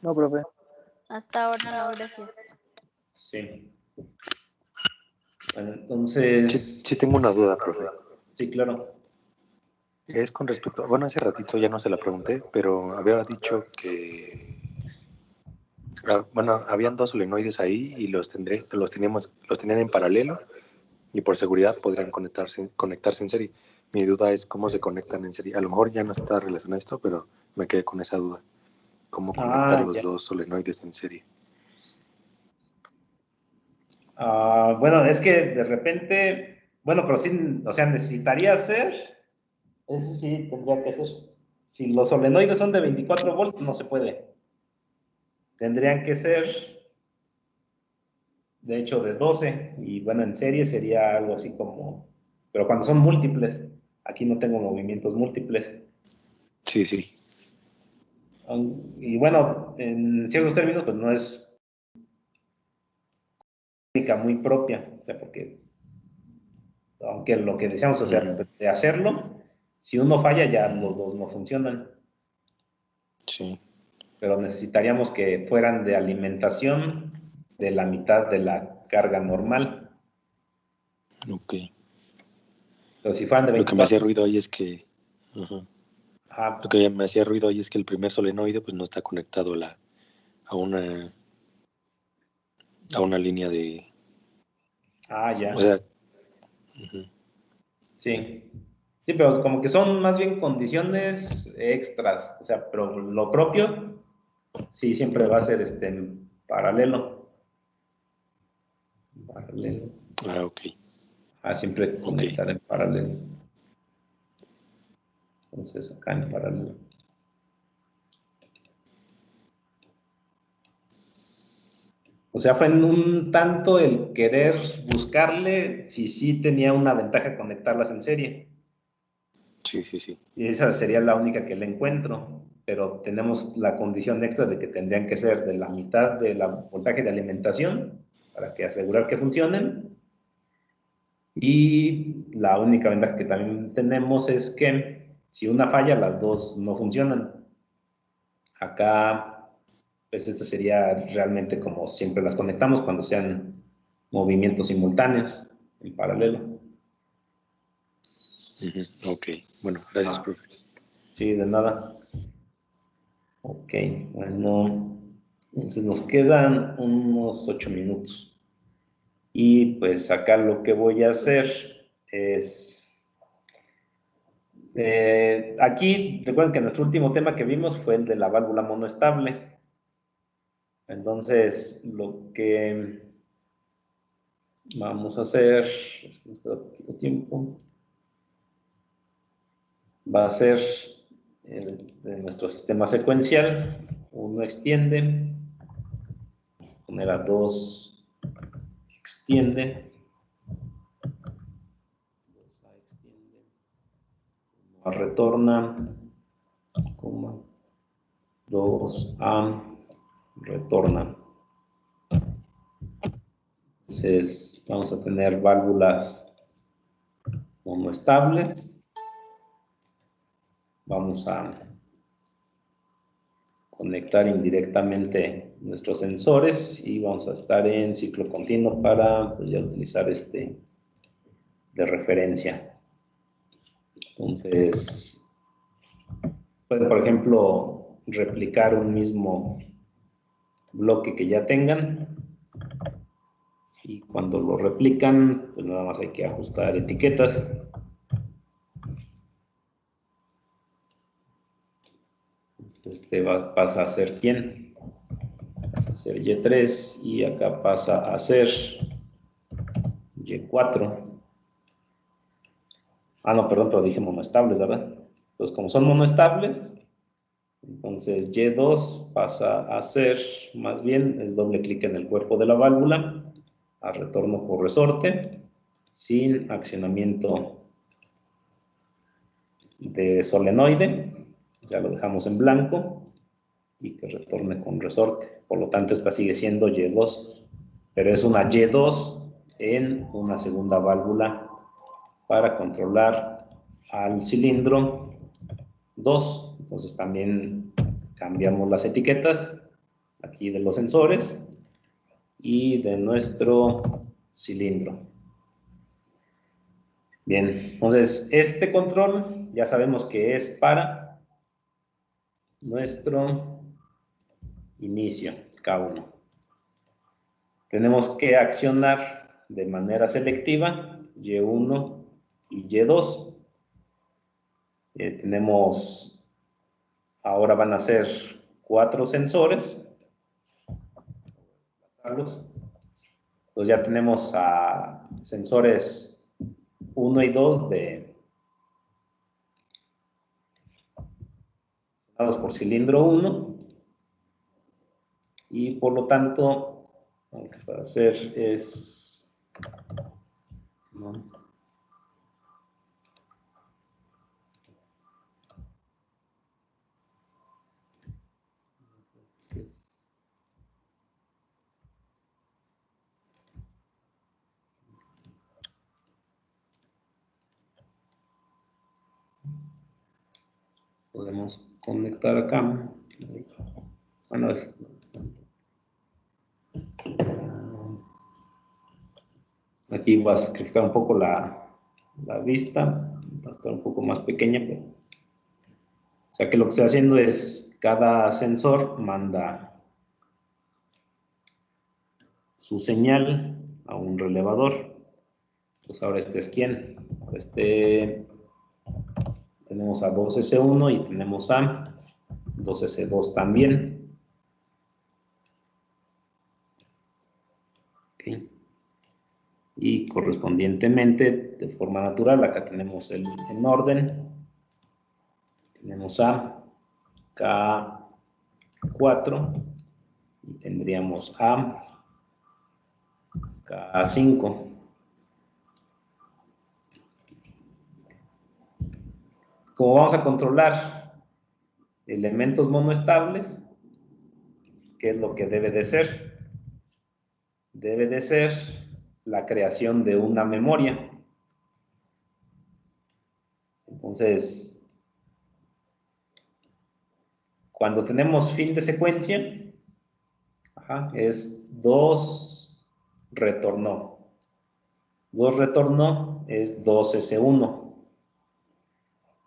No, profe. Hasta ahora no, gracias. Sí. Bueno, entonces... Sí tengo una duda, profe. Sí, claro. Es con respecto, bueno, hace ratito ya no se la pregunté, pero había dicho que, bueno, habían dos solenoides ahí y los tenían en paralelo y por seguridad podrían conectarse en serie. Mi duda es cómo se conectan en serie. A lo mejor ya no está relacionado a esto, pero me quedé con esa duda. ¿Cómo conectar los dos solenoides en serie? Bueno, es que de repente, bueno, pero sí, o sea, necesitaría ser, ese sí tendría que ser. Si los solenoides son de 24 volts, no se puede. Tendrían que ser de hecho de 12, y bueno, en serie sería algo así como, pero cuando son múltiples, aquí no tengo movimientos múltiples. Sí, sí. Y bueno, en ciertos términos, pues no es técnica muy propia, o sea, porque aunque lo que decíamos, o sea, de hacerlo, si uno falla ya los dos no funcionan. Sí. Pero necesitaríamos que fueran de alimentación de la mitad de la carga normal. Ok. Pero si fueran de Lo que me hacía 24, ruido ahí es que... Ajá. Lo ajá, que me hacía ruido ahí es que el primer solenoide pues no está conectado a una, a una línea de... O ya, sea, ujú, sí. Sí, pero como que son más bien condiciones extras, o sea, pero lo propio, sí, siempre va a ser en paralelo. Paralelo. ok, Siempre ok. conectar en paralelo. Entonces, acá en paralelo. O sea, fue en un tanto el querer buscarle si sí tenía una ventaja conectarlas en serie. Sí, sí, sí. Y esa sería la única que le encuentro, pero tenemos la condición extra de que tendrían que ser de la mitad de la voltaje de alimentación para que asegurar que funcionen. Y la única ventaja que también tenemos es que si una falla, las dos no funcionan. Acá, pues esto sería realmente como siempre las conectamos cuando sean movimientos simultáneos en paralelo. Ok, bueno, gracias, Ah, profe. sí, de nada. Ok, bueno, entonces nos quedan unos 8 minutos. Y pues acá lo que voy a hacer es, aquí recuerden que nuestro último tema que vimos fue el de la válvula monoestable. Entonces lo que vamos a hacer, es que nos queda poquito tiempo, va a ser de nuestro sistema secuencial, uno extiende, vamos a poner a 2 extiende, 2A extiende, 1A retorna, 2A retorna. Entonces vamos a tener válvulas monoestables. Vamos a conectar indirectamente nuestros sensores y vamos a estar en ciclo continuo para pues, ya utilizar este de referencia. Entonces, pueden, por ejemplo, replicar un mismo bloque que ya tengan y cuando lo replican, pues nada más hay que ajustar etiquetas. Pasa a ser quién, pasa a ser Y3 y acá pasa a ser Y4. No, perdón, pero dije monoestables, ¿verdad? Entonces, como son monoestables, entonces Y2 pasa a ser, más bien, es doble clic en el cuerpo de la válvula, a retorno por resorte, sin accionamiento de solenoide, ya lo dejamos en blanco, y que retorne con resorte. Por lo tanto, esta sigue siendo Y2, pero es una Y2 en una segunda válvula para controlar al cilindro 2. Entonces también cambiamos las etiquetas aquí de los sensores y de nuestro cilindro. Bien, entonces este control ya sabemos que es para nuestro inicio, K1. Tenemos que accionar de manera selectiva Y1 y Y2. Tenemos, ahora van a ser 4 sensores. Entonces ya tenemos a sensores 1 y 2 dados por cilindro 1 y por lo tanto Lo que puedo hacer es... ¿no? Podemos conectar acá. Bueno, aquí va a sacrificar un poco la vista, va a estar un poco más pequeña, pero, o sea que lo que estoy haciendo es cada sensor manda su señal a un relevador. Pues ahora este es quién. Tenemos a 2S1 y tenemos a 2S2 también. Okay. Y correspondientemente, de forma natural, acá tenemos en orden. Tenemos a K4 y tendríamos a K5. Como vamos a controlar elementos monoestables, ¿qué es lo que debe de ser? Debe de ser la creación de una memoria. Entonces, cuando tenemos fin de secuencia, es 2 retornó. 2 retornó es 2S1.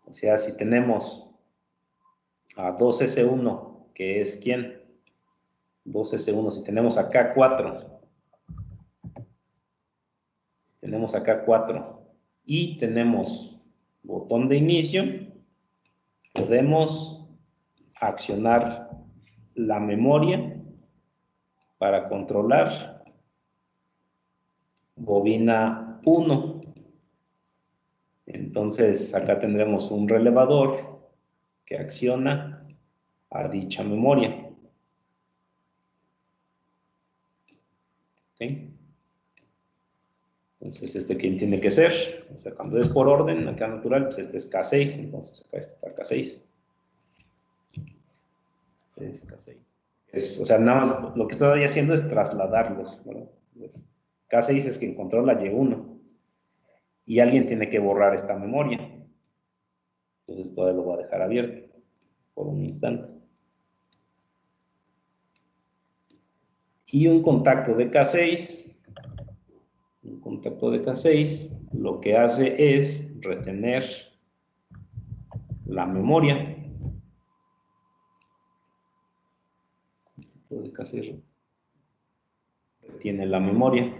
O sea, si tenemos a 2S1, que es ¿quién? 2S1, si tenemos acá 4, tenemos acá 4 y tenemos botón de inicio, podemos accionar la memoria para controlar bobina 1. Entonces acá tendremos un relevador que acciona a dicha memoria. ¿Okay? Entonces, ¿quién tiene que ser? O sea, cuando es por orden, acá natural, pues este es K6, entonces acá está K6. Este es K6. O sea, nada más lo que estoy haciendo es trasladarlos, ¿verdad? Entonces, K6 es quien controla Y1. Y alguien tiene que borrar esta memoria. Entonces, todavía lo voy a dejar abierto por un instante. Y un contacto de K6. Un contacto de K6 lo que hace es retener la memoria. De K6 retiene la memoria.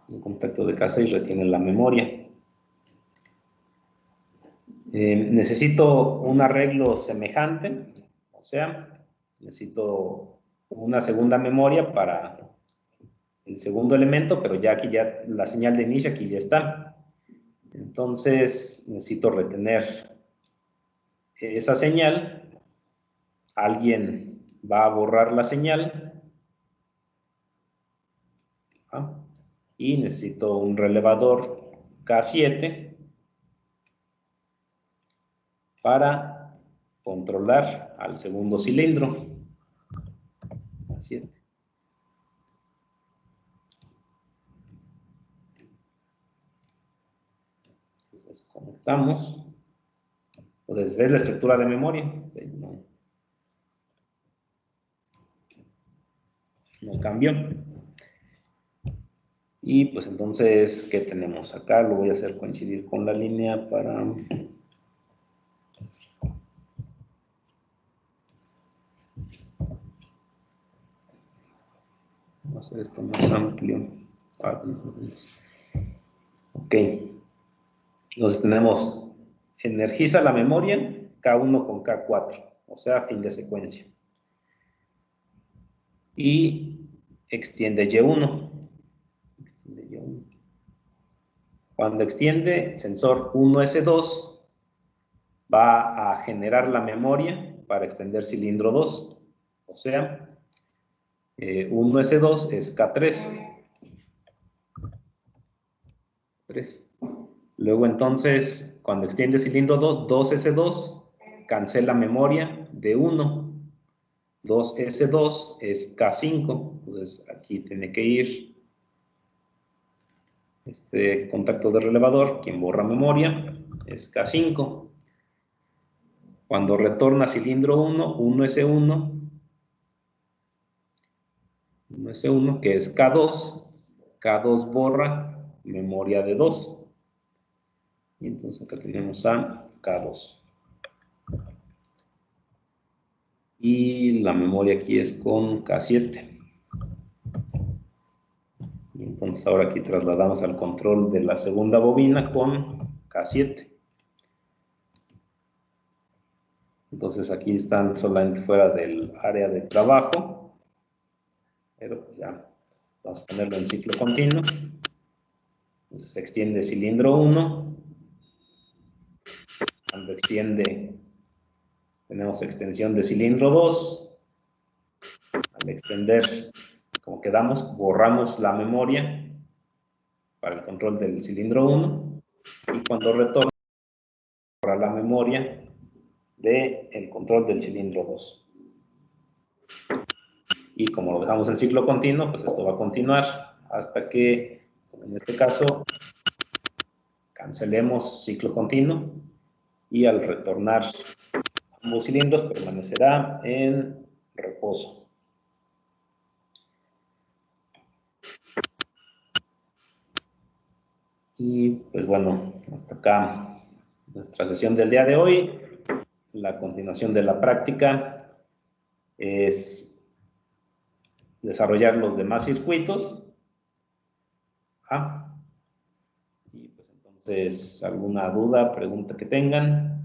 Un contacto de K6 retiene la memoria. Necesito un arreglo semejante, o sea, necesito una segunda memoria para el segundo elemento, pero ya aquí ya la señal de inicio aquí ya está. Entonces necesito retener esa señal. Alguien va a borrar la señal. Y necesito un relevador K7 para controlar al segundo cilindro. K7. Entonces conectamos. Entonces ves la estructura de memoria. No cambió. Y pues entonces, ¿qué tenemos acá? Lo voy a hacer coincidir con la línea para... Vamos a hacer esto más amplio. Ok. Entonces tenemos, energiza la memoria K1 con K4, o sea, fin de secuencia. Y extiende Y1. Cuando extiende sensor 1S2, va a generar la memoria para extender cilindro 2. O sea, 1S2 es K3. Luego entonces, cuando extiende cilindro 2, 2S2 cancela memoria de 1. 2S2 es K5. Entonces aquí tiene que ir este contacto de relevador, quien borra memoria, es K5. Cuando retorna cilindro 1, 1S1, que es K2, K2 borra memoria de 2. Y entonces acá tenemos a K2. Y la memoria aquí es con K7. Y entonces ahora aquí trasladamos al control de la segunda bobina con K7. Entonces aquí están solamente fuera del área de trabajo. Pero pues ya vamos a ponerlo en ciclo continuo. Entonces se extiende cilindro 1. Cuando extiende, tenemos extensión de cilindro 2. Al extender, como quedamos, borramos la memoria para el control del cilindro 1. Y cuando retorna, borra la memoria del control del cilindro 2. Y como lo dejamos en ciclo continuo, pues esto va a continuar hasta que, en este caso, cancelemos ciclo continuo y al retornar ambos cilindros permanecerá en reposo. Y pues bueno, hasta acá nuestra sesión del día de hoy. La continuación de la práctica es desarrollar los demás circuitos. Y pues entonces, ¿alguna duda, pregunta que tengan?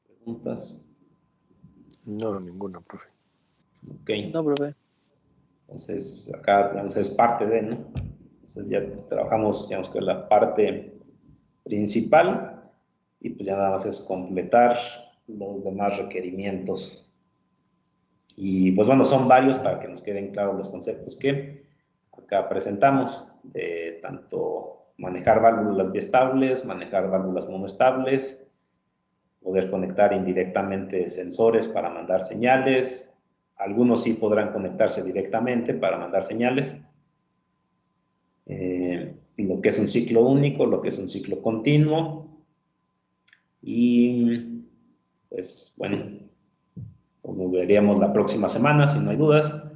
¿Preguntas? No, ninguna, profe. Ok. No, profe. Entonces, acá digamos, es parte de, ¿no? Entonces ya trabajamos, digamos, que la parte principal y pues ya nada más es completar los demás requerimientos. Y pues bueno, son varios para que nos queden claros los conceptos que acá presentamos, de tanto manejar válvulas biestables, manejar válvulas monoestables, poder conectar indirectamente sensores para mandar señales. Algunos sí podrán conectarse directamente para mandar señales. Lo que es un ciclo único, lo que es un ciclo continuo. Y pues bueno, nos veríamos la próxima semana si no hay dudas.